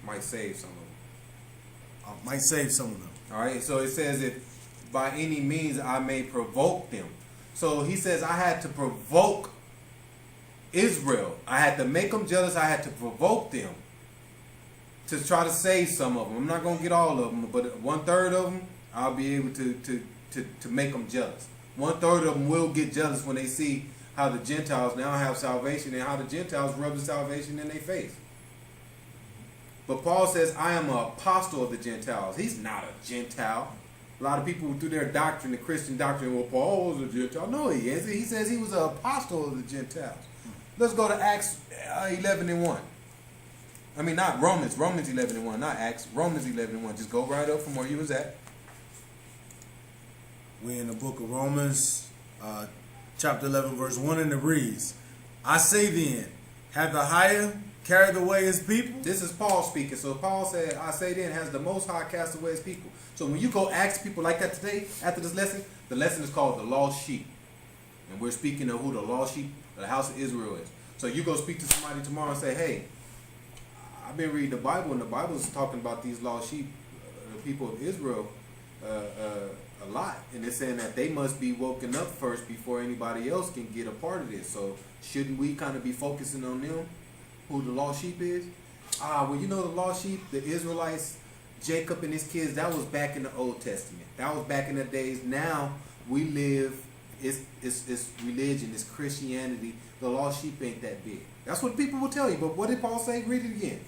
Might save some of them. Might save some of them. All right. So it says, if by any means I may provoke them. So he says, I had to provoke Israel. I had to make them jealous. I had to provoke them to try to save some of them. I'm not going to get all of them, but 1/3 of them, I'll be able to make them jealous. 1/3 of them will get jealous when they see how the Gentiles now have salvation and how the Gentiles rub the salvation in their face. But Paul says, I am an apostle of the Gentiles. He's not a Gentile. A lot of people through their doctrine, the Christian doctrine, well, Paul was a Gentile. No, he isn't. He says he was an apostle of the Gentiles. Let's go to Acts 11:1. I mean, not Romans. Romans 11:1, not Acts. Romans 11:1. Just go right up from where you was at. We're in the book of Romans, chapter 11, verse 1, and it reads, I say then, have the higher carried away his people? This is Paul speaking. So Paul said, I say then, has the Most High cast away his people. So when you go ask people like that today, after this lesson, the lesson is called the lost sheep. And we're speaking of who the lost sheep of the house of Israel is. So you go speak to somebody tomorrow and say, hey, I've been reading the Bible, and the Bible is talking about these lost sheep, the people of Israel, a lot. And it's saying that they must be woken up first before anybody else can get a part of this. So shouldn't we kind of be focusing on them, who the lost sheep is? Well, you know the lost sheep, the Israelites, Jacob and his kids, that was back in the Old Testament. That was back in the days. Now we live it's religion, it's Christianity. The lost sheep ain't that big. That's what people will tell you. But what did Paul say? Read it again.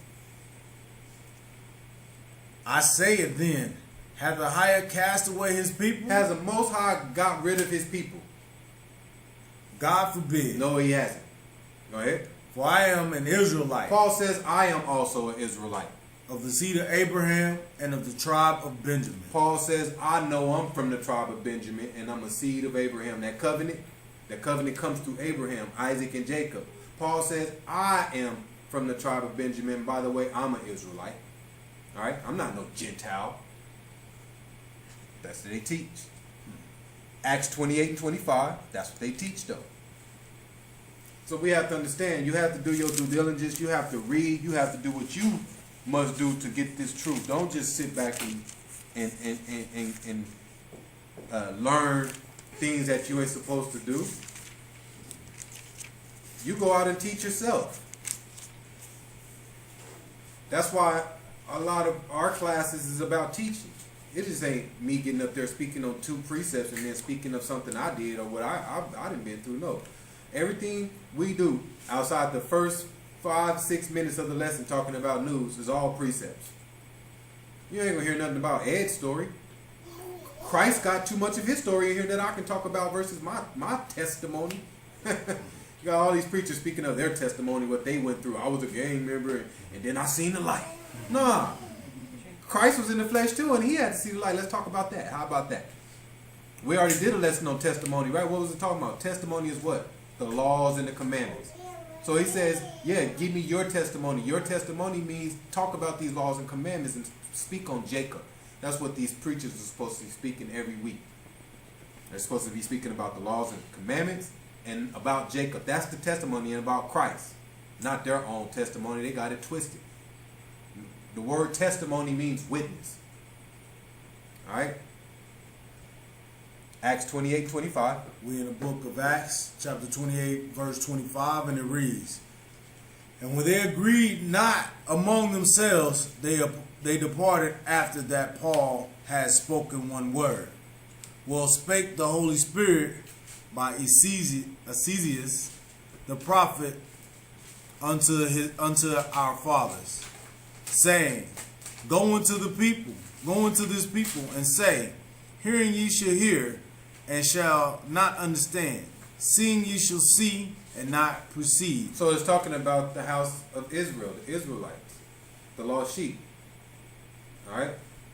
I say it then, have the higher cast away his people? Has the Most High got rid of his people? God forbid. No, he hasn't. Go ahead. For I am an Israelite, Paul says, I am also an Israelite. of the seed of Abraham and of the tribe of Benjamin. Paul says, I know I'm from the tribe of Benjamin and I'm a seed of Abraham. That covenant comes through Abraham, Isaac, and Jacob. Paul says, I am from the tribe of Benjamin. By the way, I'm an Israelite. All right? I'm not no Gentile. That's what they teach. Acts 28 and 25, that's what they teach though. So we have to understand, you have to do your due diligence, you have to read, you have to do what you must do to get this truth. Don't just sit back and learn things that you ain't supposed to do. You go out and teach yourself. That's why a lot of our classes is about teaching. It just ain't me getting up there speaking on 2 precepts and then speaking of something I did or what I done been through. No. Everything we do outside the first 5-6 minutes of the lesson talking about news is all precepts. You ain't gonna hear nothing about Ed's story. Christ got too much of his story in here that I can talk about versus my testimony. You got all these preachers speaking of their testimony, what they went through. I was a gang member and then I seen the light. Nah. Christ was in the flesh too, and he had to see the light. Let's talk about that. How about that? We already did a lesson on testimony, right? What was it talking about? Testimony is what? The laws and the commandments. So he says, yeah, give me your testimony. Your testimony means talk about these laws and commandments and speak on Jacob. That's what these preachers are supposed to be speaking every week. They're supposed to be speaking about the laws and commandments and about Jacob. That's the testimony, and about Christ. Not their own testimony. They got it twisted. The word testimony means witness. Alright? Acts 28:25. We in the book of Acts, chapter 28, verse 25, and it reads, And when they agreed not among themselves, they departed after that Paul had spoken one word. Well spake the Holy Spirit by Ecclesiastes, the prophet, unto our fathers, saying, Go into this people, and say, Hearing ye shall hear, and shall not understand. Seeing ye shall see, and not perceive. So it's talking about the house of Israel, the Israelites, the lost sheep. Alright?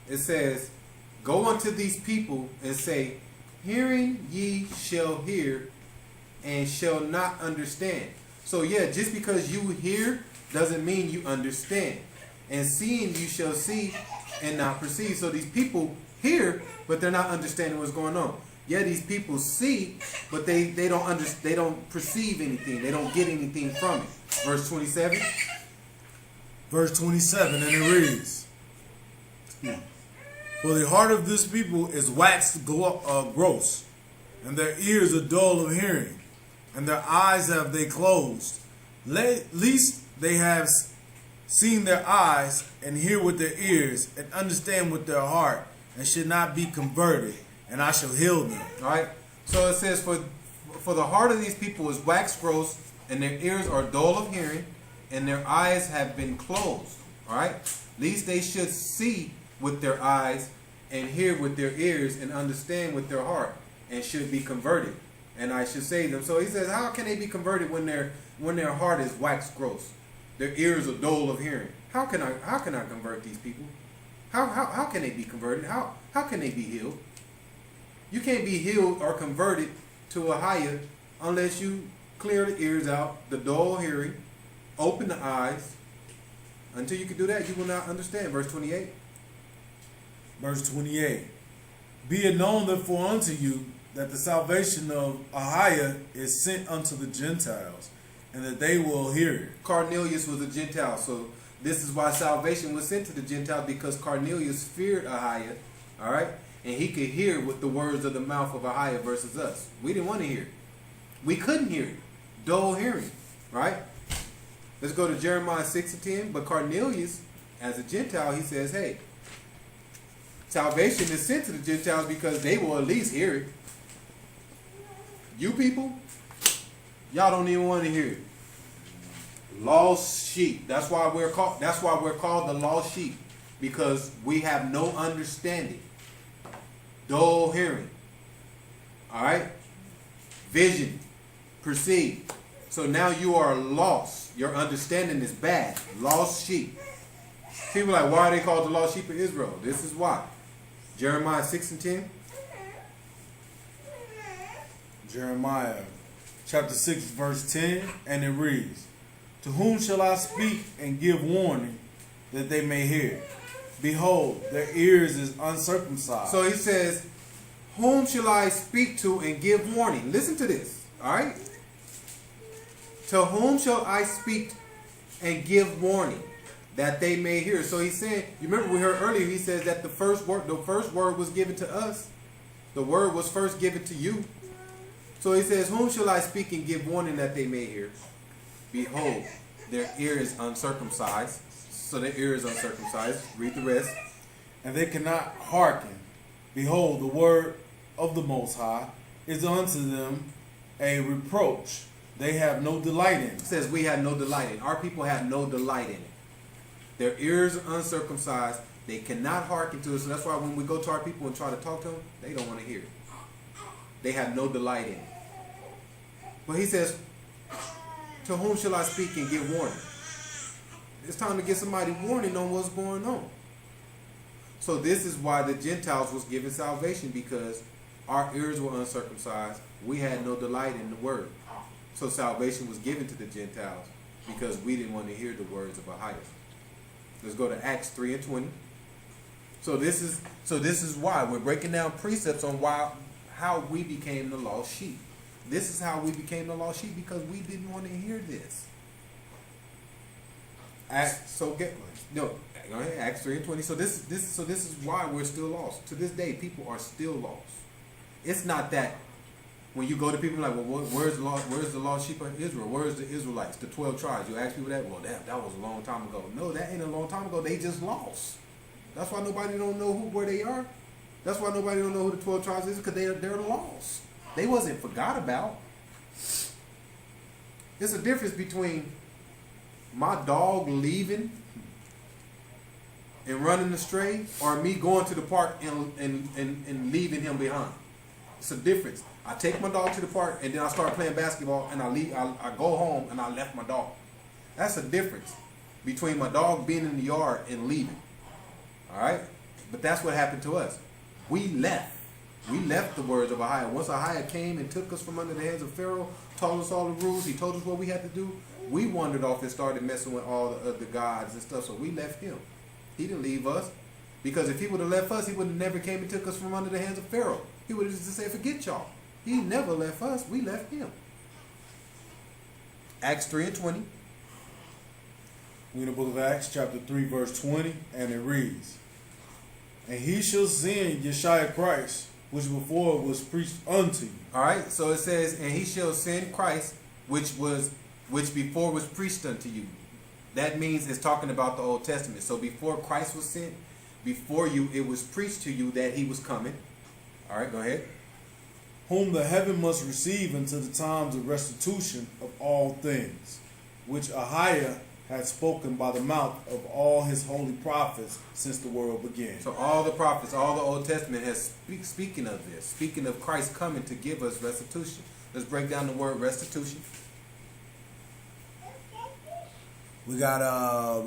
It says, Go unto these people and say, Hearing ye shall hear, and shall not understand. So yeah, just because you hear doesn't mean you understand. And seeing you shall see and not perceive. So these people hear, but they're not understanding what's going on. Yeah, these people see, but they don't perceive anything. They don't get anything from it. Verse 27. Verse 27, and it reads, For the heart of this people is waxed gross, and their ears are dull of hearing, and their eyes have they closed. Least they have seen their eyes, and hear with their ears, and understand with their heart, and should not be converted, and I shall heal them. All right. So it says, for the heart of these people is waxed gross, and their ears are dull of hearing, and their eyes have been closed. All right. Least they should see with their eyes, and hear with their ears, and understand with their heart, and should be converted, and I should save them. So he says, how can they be converted when their heart is waxed gross? Their ears are dull of hearing. How can I convert these people? How can they be converted? How can they be healed? You can't be healed or converted to a higher unless you clear the ears out, the dull hearing, open the eyes. Until you can do that, you will not understand. Verse 28. Verse 28. Be it known therefore unto you that the salvation of Ahiah is sent unto the Gentiles, and that they will hear it. Cornelius was a Gentile, so this is why salvation was sent to the Gentiles, because Cornelius feared Ahiah, all right? And he could hear with the words of the mouth of Ahiah versus us. We didn't want to hear it. We couldn't hear it. Dull hearing, right? Let's go to Jeremiah 6 and 10. But Cornelius, as a Gentile, he says, hey, salvation is sent to the Gentiles because they will at least hear it. You people, y'all don't even want to hear it. Lost sheep. That's why we're called the lost sheep, because we have no understanding. Dull hearing. All right? Vision. Perceive. So now you are lost. Your understanding is bad. Lost sheep. People are like, why are they called the lost sheep of Israel? This is why. Jeremiah 6:10. Jeremiah chapter 6 verse 10, and it reads, to whom shall I speak and give warning that they may hear? Behold, their ears is uncircumcised. So he says, whom shall I speak to and give warning? Listen to this. All right? To whom shall I speak and give warning that they may hear? So he's saying, you remember we heard earlier, he says that the first word was given to us. The word was first given to you. So he says, whom shall I speak and give warning that they may hear? Behold, their ear is uncircumcised. So their ear is uncircumcised. Read the rest. And they cannot hearken. Behold, the word of the Most High is unto them a reproach. They have no delight in it. It says we have no delight in it. Our people have no delight in it. Their ears are uncircumcised. They cannot hearken to it. So that's why when we go to our people and try to talk to them, they don't want to hear it. They have no delight in it. But he says, to whom shall I speak and give warning? It's time to give somebody warning on what's going on. So this is why the Gentiles was given salvation, because our ears were uncircumcised. We had no delight in the word. So salvation was given to the Gentiles because we didn't want to hear the words of Ahia. Let's go to Acts 3:20. So this is why we're breaking down precepts on how we became the lost sheep. This is how we became the lost sheep, because we didn't want to hear this. Acts 3:20. So this is why we're still lost. To this day, people are still lost. It's not that when you go to people like, well, where's the lost sheep of Israel? Where's the Israelites, the 12 tribes? You ask people that, well, that was a long time ago. No, that ain't a long time ago. They just lost. That's why nobody don't know where they are. That's why nobody don't know who the 12 tribes is, because they're lost. They wasn't forgot about. There's a difference between my dog leaving and running astray, or me going to the park and leaving him behind. It's a difference. I take my dog to the park and then I start playing basketball and I go home and I left my dog. That's a difference between my dog being in the yard and leaving. All right? But that's what happened to us. We left. We left the words of Ahia. Once Ahia came and took us from under the hands of Pharaoh, taught us all the rules, he told us what we had to do, we wandered off and started messing with all the other gods and stuff, so we left him. He didn't leave us. Because if he would have left us, he would have never came and took us from under the hands of Pharaoh. He would have just said, forget y'all. He never left us. We left him. Acts 3:20. We in the book of Acts, chapter 3, verse 20, and it reads, and he shall send Yeshua Christ, which before was preached unto you. All right, so it says, and he shall send Christ, which before was preached unto you. That means it's talking about the Old Testament. So before Christ was sent, before you, it was preached to you that he was coming. All right, go ahead. Whom the heaven must receive until the times of restitution of all things, which Ahia had spoken by the mouth of all his holy prophets since the world began. So all the prophets, all the Old Testament has speaking of this, speaking of Christ coming to give us restitution. Let's break down the word restitution. We got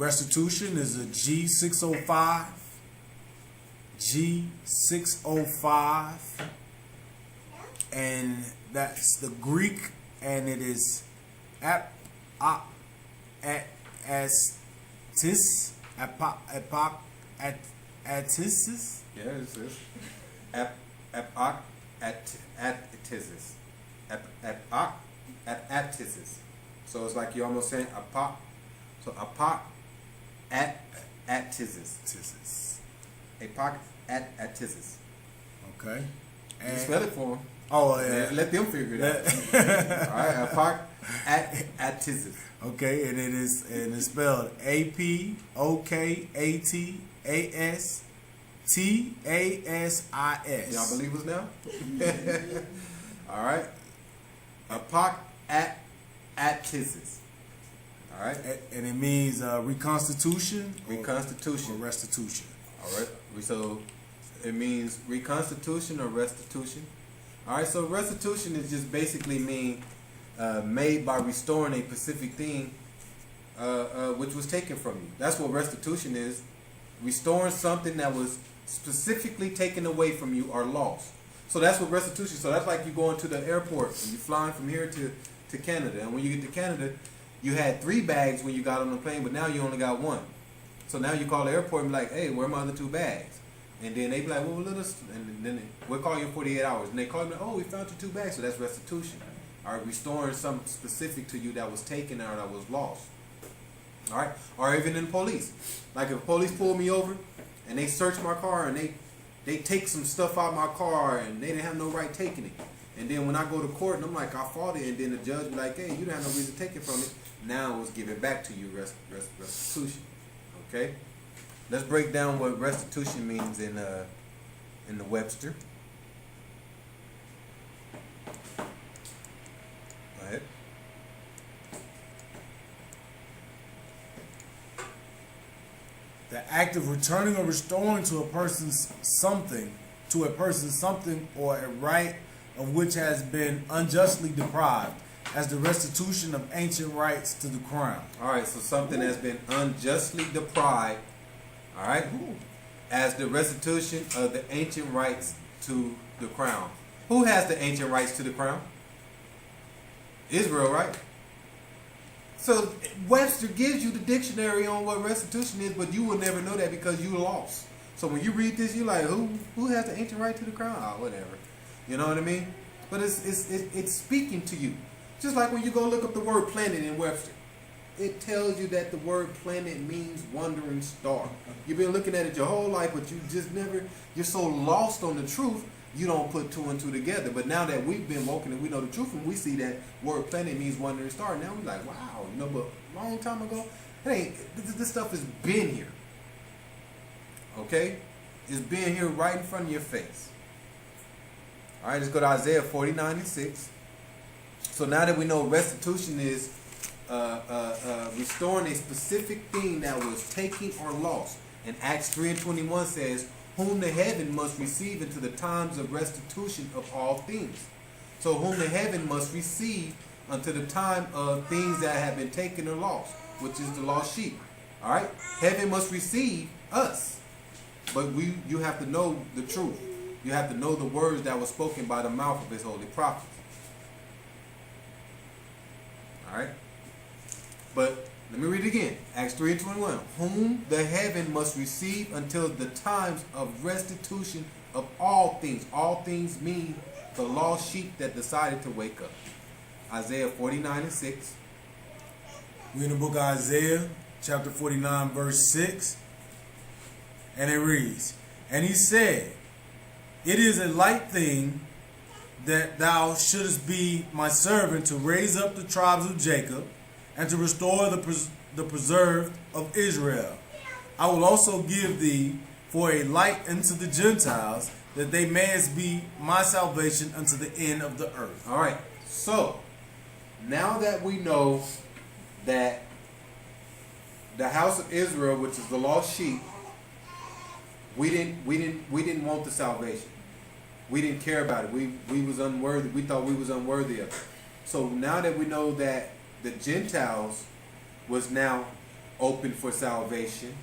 restitution is a G605. G605. And that's the Greek, and it is Atis. Yeah, it says Atisis. So it's like you're almost saying apok. So apok atisis. Apok atisis. Okay. You spell it for them. Oh yeah. Let them figure it out. All right, apok atisis. Okay, and it's spelled APOKATASTASIS. Y'all believe us now? All right. apokaptisis. All right. And it means reconstitution, Reconstitution. or restitution. All right. So it means reconstitution or restitution. All right. So restitution is just basically mean made by restoring a specific thing which was taken from you. That's what restitution is. Restoring something that was specifically taken away from you or lost. So that's what restitution. So that's like you going to the airport and you flying from here to Canada. And when you get to Canada, you had 3 bags when you got on the plane, but now you only got 1. So now you call the airport and be like, hey, where are my other 2 bags? And then they be like, well, let us, and then we'll call you in 48 hours. And they call you, oh, we found your 2 bags. So that's restitution. All right, restoring something specific to you that was taken or that was lost. All right, or even in police. Like if police pull me over and they search my car and they take some stuff out of my car and they didn't have no right taking it. And then when I go to court and I'm like, I fought it, and then the judge be like, hey, you didn't have no reason to take it from me. Now it was given back to you, restitution. Okay? Let's break down what restitution means in the Webster. Go ahead. The act of returning or restoring to a person something, or a right of which has been unjustly deprived, as the restitution of ancient rights to the crown. All right, so something has been unjustly deprived, all right, as the restitution of the ancient rights to the crown. Who has the ancient rights to the crown? Israel, right? So Webster gives you the dictionary on what restitution is, but you will never know that because you lost. So when you read this, you're like, who has the ancient right to the crown? Oh, whatever. You know what I mean? But it's speaking to you. Just like when you go look up the word planet in Webster. It tells you that the word planet means wandering star. You've been looking at it your whole life, but you just never, you're so lost on the truth, you don't put 2 and 2 together. But now that we've been woken and we know the truth, and we see that word planet means wandering star, now we're like, wow, you know, but a long time ago, this stuff has been here. Okay? It's been here right in front of your face. All right, let's go to Isaiah 49:6. So now that we know restitution is restoring a specific thing that was taken or lost. And Acts 3:21 says, whom the heaven must receive into the times of restitution of all things. So whom the heaven must receive unto the time of things that have been taken or lost, which is the lost sheep. All right? Heaven must receive us. But you have to know the truth. You have to know the words that were spoken by the mouth of his holy prophets. All right? But let me read it again. Acts 3:21. Whom the heaven must receive until the times of restitution of all things. All things mean the lost sheep that decided to wake up. Isaiah 49:6. We're in the book of Isaiah, chapter 49, verse 6. And it reads, and he said, it is a light thing that thou shouldest be my servant to raise up the tribes of Jacob and to restore the preserved of Israel. I will also give thee for a light unto the Gentiles, that they may be my salvation unto the end of the earth. All right. So now that we know that the house of Israel, which is the lost sheep, we didn't want the salvation. We didn't care about it. We was unworthy. We thought we was unworthy of it. So now that we know that the Gentiles was now open for salvation,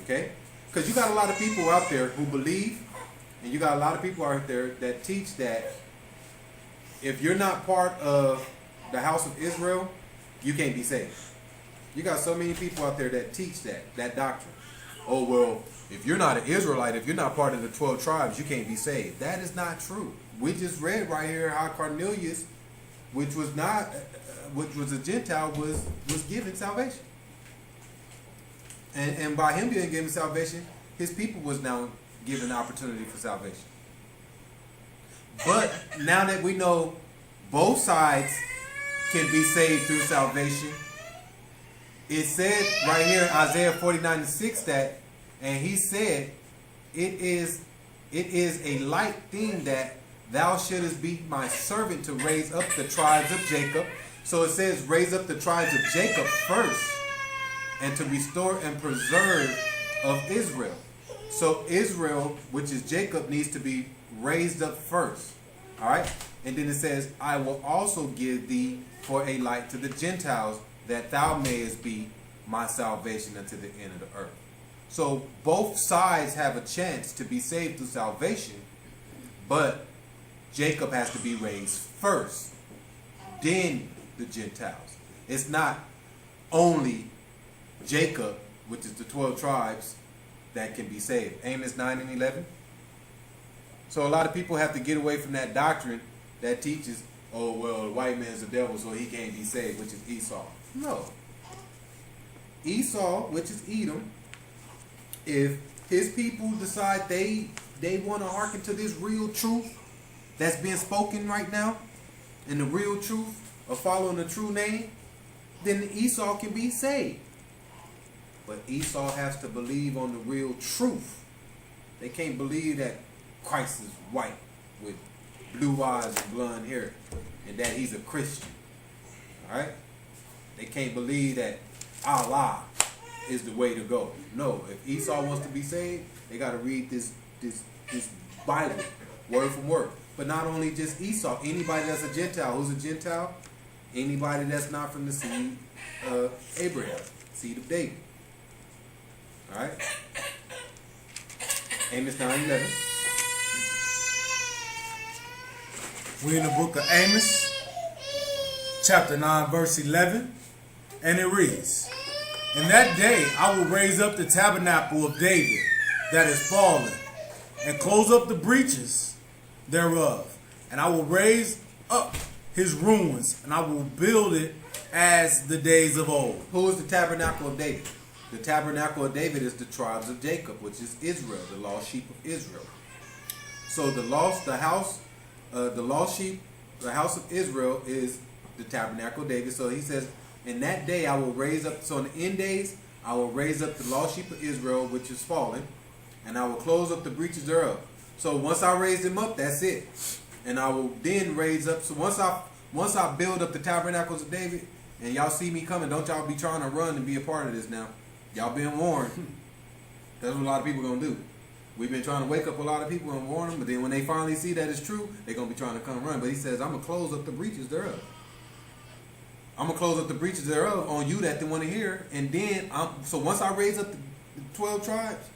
okay? Because you got a lot of people out there who believe, and you got a lot of people out there that teach that if you're not part of the house of Israel, you can't be saved. You got so many people out there that teach that doctrine. Oh, well, if you're not an Israelite, if you're not part of the 12 tribes, you can't be saved. That is not true. We just read right here how Cornelius, which was a Gentile, was given salvation. And by him being given salvation, his people was now given the opportunity for salvation. But now that we know both sides can be saved through salvation, it said right here in Isaiah 49:6 that, and he said, it is a light thing that thou shouldest be my servant to raise up the tribes of Jacob. So it says raise up the tribes of Jacob first, and to restore and preserve of Israel. So Israel, which is Jacob, needs to be raised up first. All right. And then it says, I will also give thee for a light to the Gentiles, that thou mayest be my salvation unto the end of the earth. So both sides have a chance to be saved through salvation, but Jacob has to be raised first, then the Gentiles. It's not only Jacob, which is the 12 tribes, that can be saved. Amos 9 and 11. So a lot of people have to get away from that doctrine that teaches, oh, well, the white man's the devil, so he can't be saved, which is Esau. No. Esau, which is Edom, if his people decide they want to hearken to this real truth that's being spoken right now, and the real truth of following the true name, then Esau can be saved. But Esau has to believe on the real truth. They can't believe that Christ is white with blue eyes and blonde hair, and that he's a Christian. All right? They can't believe that Allah is the way to go. No, if Esau wants to be saved, they got to read this Bible word for word. But not only just Esau, anybody that's a Gentile. Who's a Gentile? Anybody that's not from the seed of Abraham, seed of David. All right? Amos 9:11. We're in the book of Amos, chapter 9, verse 11, and it reads, In that day I will raise up the tabernacle of David that is fallen, and close up the breaches thereof, and I will raise up his ruins, and I will build it as the days of old. Who is the tabernacle of David? The tabernacle of David is the tribes of Jacob, which is Israel, the lost sheep of Israel. So the lost sheep, the house of Israel is the tabernacle of David. So he says, in that day I will raise up, so in the end days, I will raise up the lost sheep of Israel, which is fallen, and I will close up the breaches thereof. So once I raise them up, that's it. And I will then raise up, so once I build up the tabernacles of David, and y'all see me coming, don't y'all be trying to run and be a part of this now. Y'all been warned. That's what a lot of people gonna do. We've been trying to wake up a lot of people and warn them, but then when they finally see that it's true, they're gonna be trying to come run. But he says, I'm gonna close up the breaches thereof. I'm gonna close up the breaches thereof on you that they want to hear. And then so once I raise up the 12 tribes,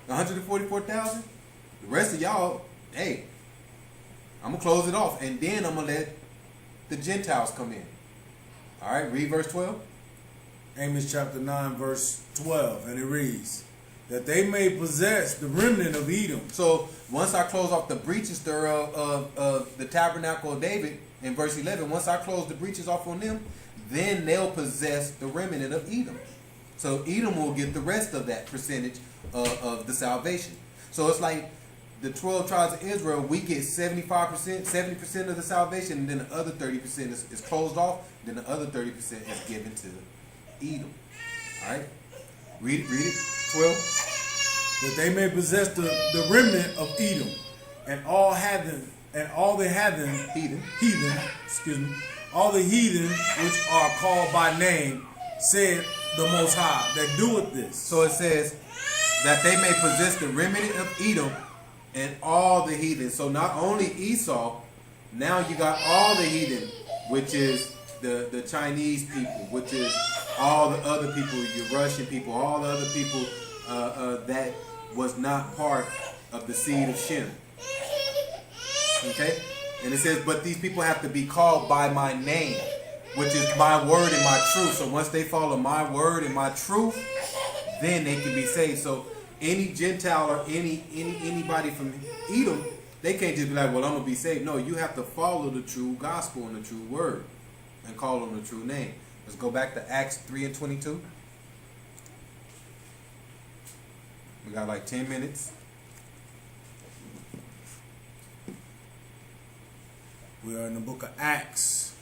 the 144,000, the rest of y'all, hey, I'm gonna close it off, and then I'm gonna let the Gentiles come in. All right, read verse 12. Amos chapter 9, verse 12, and it reads, that they may possess the remnant of Edom. So once I close off the breaches thereof of the tabernacle of David, in verse 11, once I close the breaches off on them, then they'll possess the remnant of Edom. So Edom will get the rest of that percentage of the salvation. So it's like the 12 tribes of Israel, we get 75%, 70% of the salvation, and then the other 30% is closed off, then the other 30% is given to Edom. All right? Read it. 12. That they may possess the remnant of Edom, and all the heathen which are called by name, said the Most High, that doeth this. So it says that they may possess the remnant of Edom and all the heathen. So not only Esau, now you got all the heathen, which is the Chinese people, which is all the other people, your Russian people, all the other people that was not part of the seed of Shem. Okay? And it says, but these people have to be called by my name, which is my word and my truth. So once they follow my word and my truth, then they can be saved. So any Gentile or anybody from Edom, they can't just be like, well, I'm going to be saved. No, you have to follow the true gospel and the true word and call on the true name. Let's go back to Acts 3 and 22. We got like 10 minutes. We are in the book of Acts,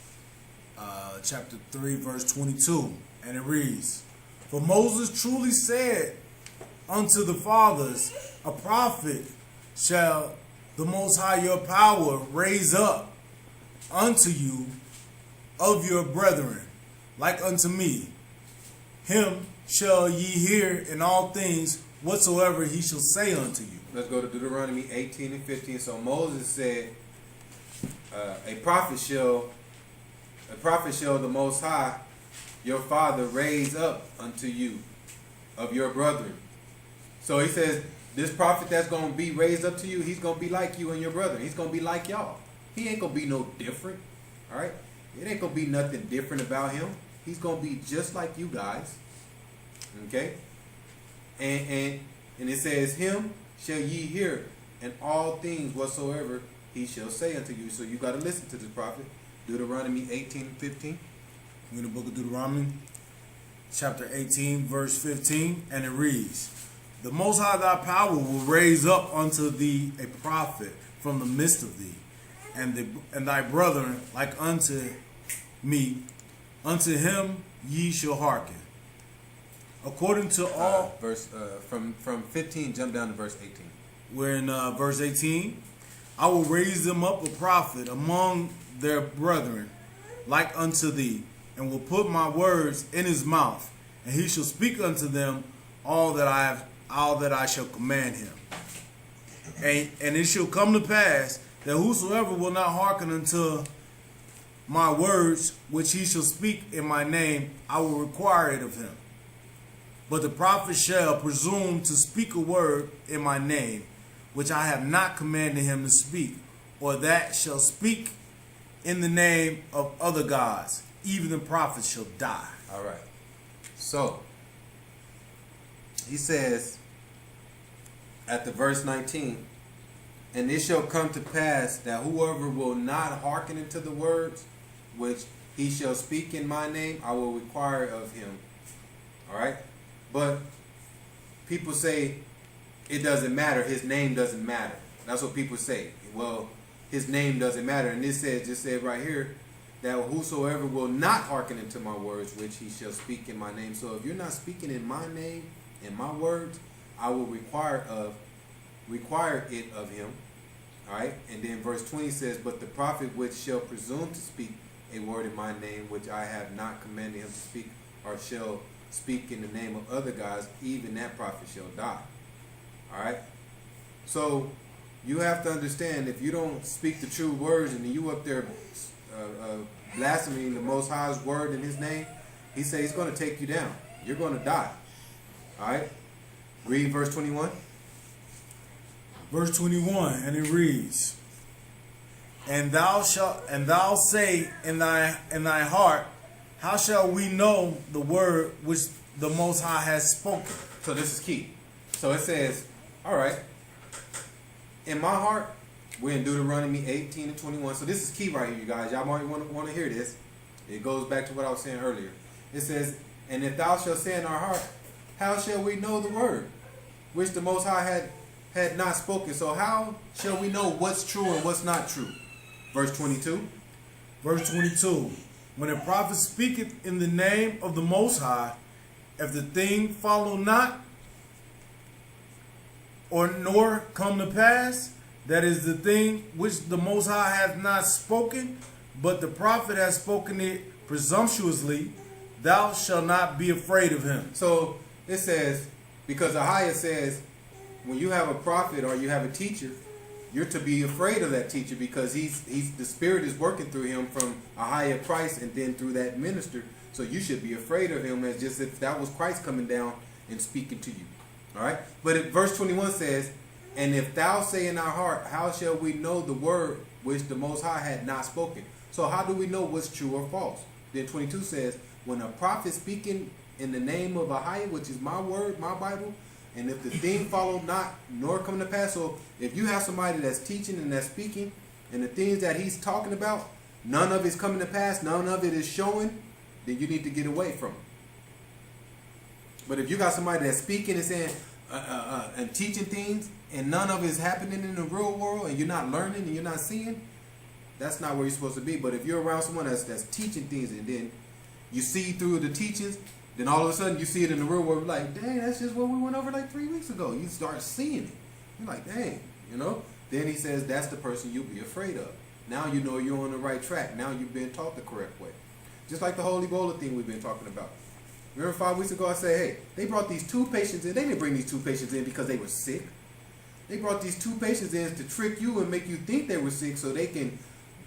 chapter 3, verse 22. And it reads, For Moses truly said unto the fathers, a prophet shall the Most High your power raise up unto you of your brethren, like unto me. Him shall ye hear in all things whatsoever he shall say unto you. Let's go to Deuteronomy 18 and 15. So Moses said, a prophet shall the Most High, your Father, raise up unto you of your brethren. So he says, this prophet that's going to be raised up to you, he's going to be like you and your brother. He's going to be like y'all. He ain't going to be no different. All right? It ain't going to be nothing different about him. He's going to be just like you guys. Okay? And it says, him shall ye hear in all things whatsoever he shall say unto you. So you got to listen to this prophet. Deuteronomy 18 and 15. We're in the book of Deuteronomy, chapter 18, verse 15, and it reads, the Most High thy power will raise up unto thee a prophet from the midst of thee, and thy brethren like unto me, unto him ye shall hearken. According to all... From 15, jump down to verse 18. We're in verse 18. I will raise them up a prophet among their brethren like unto thee, and will put my words in his mouth, and he shall speak unto them all that I shall command him. And it shall come to pass that whosoever will not hearken unto my words which he shall speak in my name, I will require it of him. But the prophet shall presume to speak a word in my name, which I have not commanded him to speak, or that shall speak in the name of other gods, even the prophet shall die. All right. So, he says at the verse 19, and it shall come to pass that whoever will not hearken unto the words which he shall speak in my name, I will require of him. All right? But people say it doesn't matter. His name doesn't matter. That's what people say. Well, his name doesn't matter. And this says, just said right here, that whosoever will not hearken unto my words, which he shall speak in my name. So if you're not speaking in my name, in my words, I will require it of him. All right. And then verse 20 says, but the prophet which shall presume to speak a word in my name, which I have not commanded him to speak, or shall speak in the name of other gods, even that prophet shall die. All right. So you have to understand, if you don't speak the true words and you up there blaspheming the Most High's word in his name, he says he's going to take you down. You're going to die. All right. Read verse 21. Verse 21, and it reads, and thou say in thy heart, how shall we know the word which the Most High has spoken? So this is key. So it says, all right, in my heart, we're in Deuteronomy 18 and 21. So this is key right here, you guys. Y'all might want to hear this. It goes back to what I was saying earlier. It says, and if thou shalt say in our heart, how shall we know the word which the Most High had not spoken? So how shall we know what's true and what's not true? Verse 22. Verse 22. When a prophet speaketh in the name of the Most High, if the thing follow not, or nor come to pass, that is the thing which the Most High hath not spoken, but the prophet has spoken it presumptuously, thou shalt not be afraid of him. So it says, because Ahia says, when you have a prophet or you have a teacher, you're to be afraid of that teacher, because he's the Spirit is working through him from a higher Christ and then through that minister. So you should be afraid of him, as just if that was Christ coming down and speaking to you. All right. But verse 21 says, and if thou say in our heart, how shall we know the word which the Most High had not spoken? So how do we know what's true or false? Then 22 says, when a prophet speaking in the name of Ahia, which is my word, my Bible, and if the thing follow not, nor come to pass. So if you have somebody that's teaching and that's speaking, and the things that he's talking about, none of it's coming to pass, none of it is showing, then you need to get away from it. But if you got somebody that's speaking and saying and teaching things, and none of it is happening in the real world, and you're not learning and you're not seeing, that's not where you're supposed to be. But if you're around someone that's teaching things, and then you see through the teachings, then all of a sudden you see it in the real world, you're like, dang, that's just what we went over like 3 weeks ago. You start seeing it. You're like, dang, you know? then he says that's the person you'll be afraid of. Now you know you're on the right track. Now you've been taught the correct way. Just like the whole Ebola thing we've been talking about. Remember 5 weeks ago I said, hey, they brought these 2 patients in. They didn't bring these 2 patients in because they were sick. They brought these 2 patients in to trick you and make you think they were sick so they can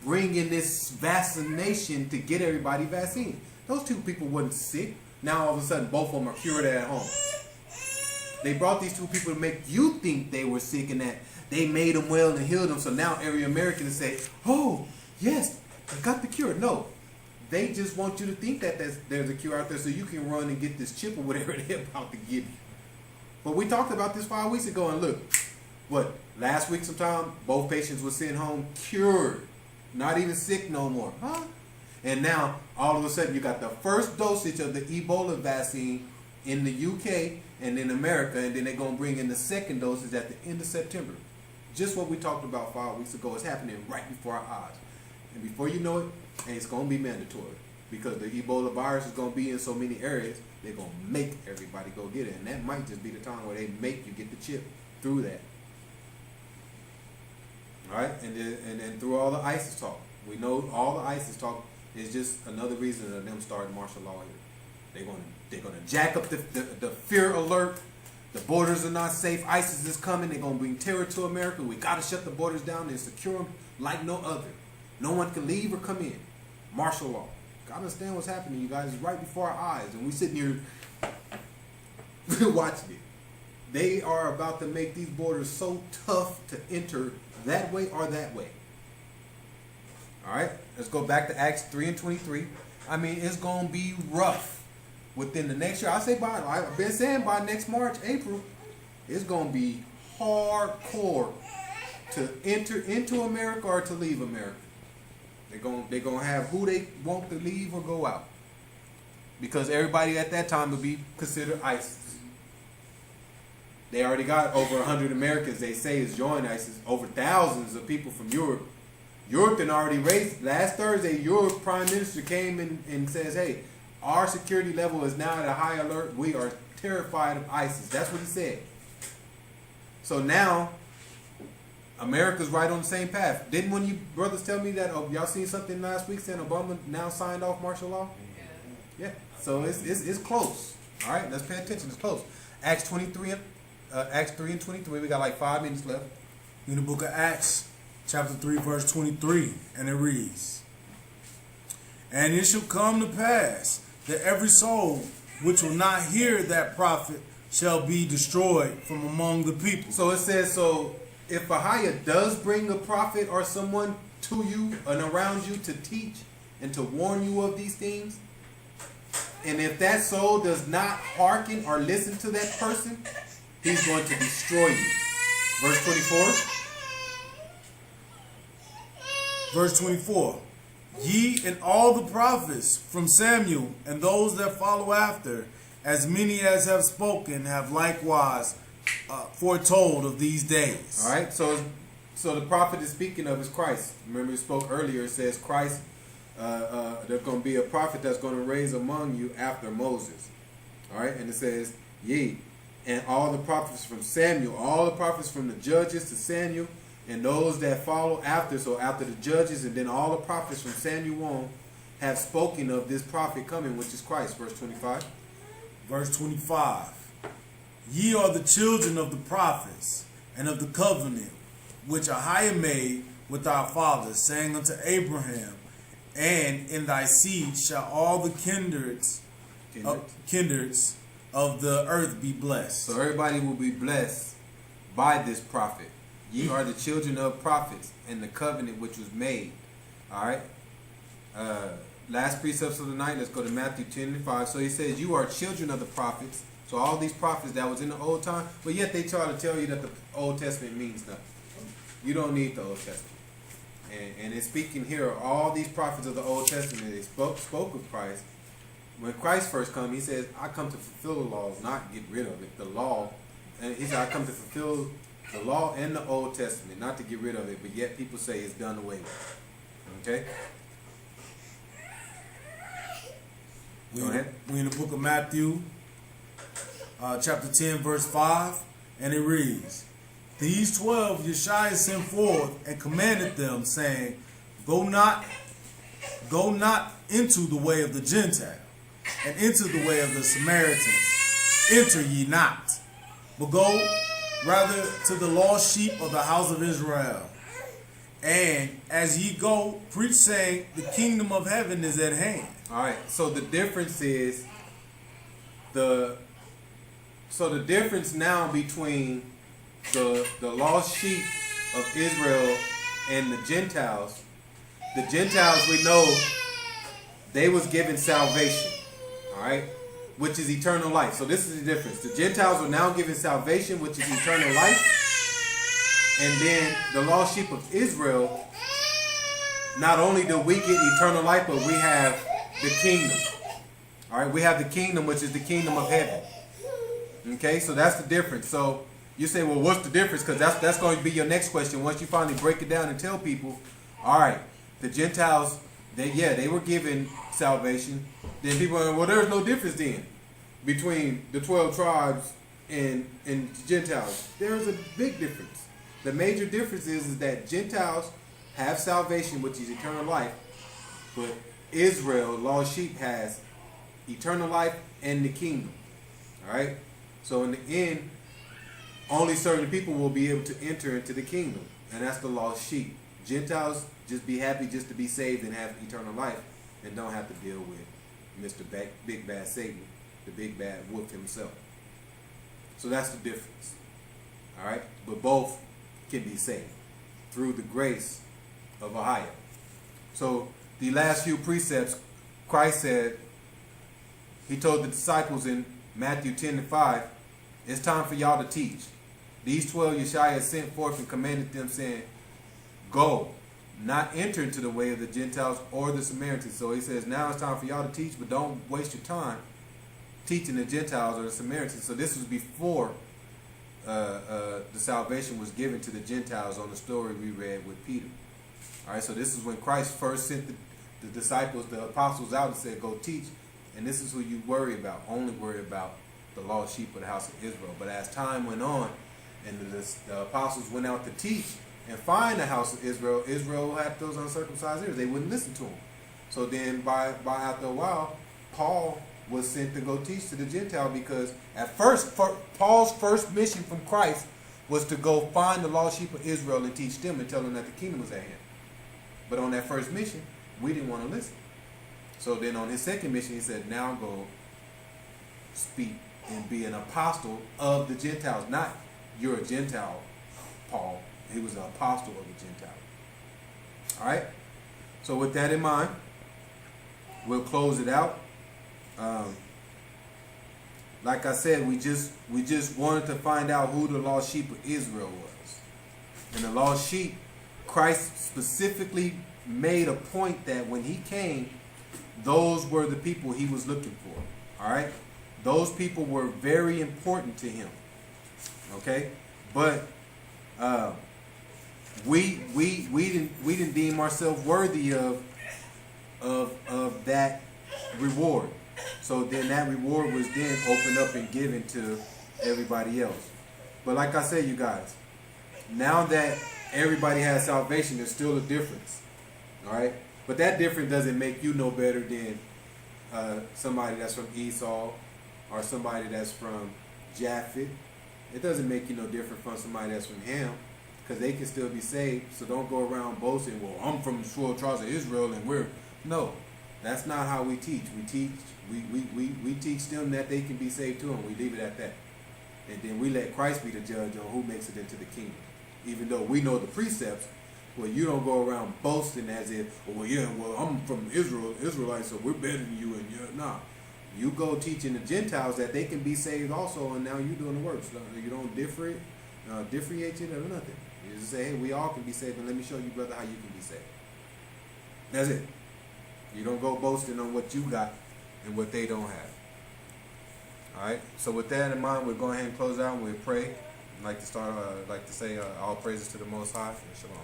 bring in this vaccination to get everybody vaccine. Those 2 people wasn't sick. Now all of a sudden both of them are cured at home. They brought these 2 people to make you think they were sick and that they made them well and healed them. So now every American say, oh, yes, I got the cure. No. They just want you to think that there's a cure out there so you can run and get this chip or whatever they're about to give you. But we talked about this 5 weeks ago, and look, what, last week sometime, both patients were sent home cured. Not even sick no more. Huh? And now, all of a sudden, you got the first dosage of the Ebola vaccine in the UK and in America, and then they're going to bring in the second dosage at the end of September. Just what we talked about 5 weeks ago is happening right before our eyes. And before you know it, it's going to be mandatory. Because the Ebola virus is going to be in so many areas, they're going to make everybody go get it. And that might just be the time where they make you get the chip through that. All right? And then through all the ISIS talk. We know all the ISIS talk is just another reason of them starting martial law here. They're going to jack up the fear alert. The borders are not safe. ISIS is coming. They're going to bring terror to America. We got to shut the borders down and secure them like no other. No one can leave or come in. Martial law. Gotta understand what's happening, you guys. It's right before our eyes, and we sitting here watching it. They are about to make these borders so tough to enter that way or that way. All right, let's go back to Acts 3:23. I mean, it's gonna be rough within the next year. I've been saying by next March, April, it's gonna be hardcore to enter into America or to leave America. They're gonna have who they want to leave or go out, because everybody at that time would be considered ISIS. They already got over 100 Americans they say is joined ISIS. Over thousands of people from Europe. Europe then already raised. Last Thursday, Europe Prime Minister came in and says, "Hey, our security level is now at a high alert. We are terrified of ISIS." That's what he said. So now, America's right on the same path. Didn't one of you brothers tell me that? Oh, y'all seen something last week saying Obama now signed off martial law? Yeah. So it's close. All right, let's pay attention. It's close. Acts 3:23. We got like 5 minutes left. In the book of Acts, chapter 3, verse 23, and it reads, "And it shall come to pass that every soul which will not hear that prophet shall be destroyed from among the people." So it says, so if Ahia does bring a prophet or someone to you and around you to teach and to warn you of these things, and if that soul does not hearken or listen to that person, he's going to destroy you. Verse 24. Verse 24, "Ye and all the prophets from Samuel and those that follow after, as many as have spoken, have likewise foretold of these days." All right, so the prophet is speaking of is Christ. Remember, we spoke earlier. It says Christ. There's going to be a prophet that's going to raise among you after Moses. All right, and it says, "Ye and all the prophets from Samuel, all the prophets from the judges to Samuel, and those that follow after." So after the judges, and then all the prophets from Samuel on have spoken of this prophet coming, which is Christ. Verse 25. Verse 25, "Ye are the children of the prophets and of the covenant which Ahia made with our fathers, saying unto Abraham, and in thy seed shall all the kindreds of the earth be blessed." So everybody will be blessed by this prophet. Ye are the children of prophets and the covenant which was made. All right. Last precepts of the night. Let's go to Matthew 10:5. So he says, "You are children of the prophets." So all these prophets that was in the old time, but yet they try to tell you that the Old Testament means nothing. You don't need the Old Testament. And it's speaking here of all these prophets of the Old Testament. They spoke of Christ. When Christ first come, he says, "I come to fulfill the laws, not get rid of it." The law, and he said, "I come to fulfill the law and the Old Testament, not to get rid of it." But yet people say it's done away with. Okay. Go ahead. We in the book of Matthew, chapter 10, verse 5, and it reads, These 12 Yeshua sent forth and commanded them, saying, Go not into the way of the Gentile, and into the way of the Samaritans. Enter ye not, but go rather to the lost sheep of the house of Israel. And as ye go, preach, saying, the kingdom of heaven is at hand. All right. So the difference is the difference now between the lost sheep of Israel and the Gentiles. The Gentiles, we know, they was given salvation. All right, which is eternal life. So this is the difference. The Gentiles are now given salvation, which is eternal life. And then the lost sheep of Israel, not only do we get eternal life, but we have the kingdom. All right, we have the kingdom, which is the kingdom of heaven. Okay, so that's the difference. So you say, well, what's the difference? Because that's going to be your next question. Once you finally break it down and tell people, all right, the Gentiles, they were given salvation. Then people are, well, there's no difference then between the 12 tribes and Gentiles. There's a big difference. The major difference is that Gentiles have salvation, which is eternal life, but Israel, lost sheep, has eternal life and the kingdom. All right? So in the end, only certain people will be able to enter into the kingdom, and that's the lost sheep. Gentiles just be happy just to be saved and have eternal life and don't have to deal with Mr. Big Bad Satan, the big bad wolf himself. So that's the difference. All right? But both can be saved through the grace of Ahia. So the last few precepts, Christ said, he told the disciples in Matthew 10:5, it's time for y'all to teach. These 12 Yeshua sent forth and commanded them, saying, Go, not enter into the way of the Gentiles or the Samaritans. So he says, now it's time for y'all to teach, but don't waste your time teaching the Gentiles or the Samaritans. So this was before the salvation was given to the Gentiles on the story we read with Peter. All right, so this is when Christ first sent the disciples, the apostles out and said, go teach. And this is who you worry about, only worry about the lost sheep of the house of Israel. But as time went on and the apostles went out to teach and find the house of Israel, Israel had those uncircumcised ears. They wouldn't listen to them. So then by after a while, Paul was sent to go teach to the Gentile, because at first, Paul's first mission from Christ was to go find the lost sheep of Israel and teach them and tell them that the kingdom was at hand. But on that first mission, we didn't want to listen. So then on his second mission, he said, now go speak and be an apostle of the Gentiles. Not you're a Gentile, Paul. He was an apostle of the Gentiles. All right? So with that in mind, we'll close it out. Like I said, we just wanted to find out who the lost sheep of Israel was. And the lost sheep, Christ specifically made a point that when he came, those were the people he was looking for. All right? Those people were very important to him. Okay? But we didn't deem ourselves worthy of that reward. So then that reward was then opened up and given to everybody else. But like I said, you guys, now that everybody has salvation, there's still a difference. All right? But that difference doesn't make you no better than somebody that's from Esau or somebody that's from Japheth. It doesn't make you no different from somebody that's from Ham, because they can still be saved. So don't go around boasting, well, I'm from the 12 tribes of Israel and we're... No, that's not how we teach. We teach them that they can be saved too, and we leave it at that. And then we let Christ be the judge on who makes it into the kingdom. Even though we know the precepts, well, you don't go around boasting as if, oh, well, yeah, well, I'm from Israel, Israelites, so we're better than you. And nah, you go teaching the Gentiles that they can be saved also, and now you're doing the works. You don't differentiate it or nothing. You just say, hey, we all can be saved, and let me show you, brother, how you can be saved. That's it. You don't go boasting on what you got and what they don't have. All right. So with that in mind, we'll go ahead and close out and we'll pray. I'd like to say all praises to the Most High and Shalom.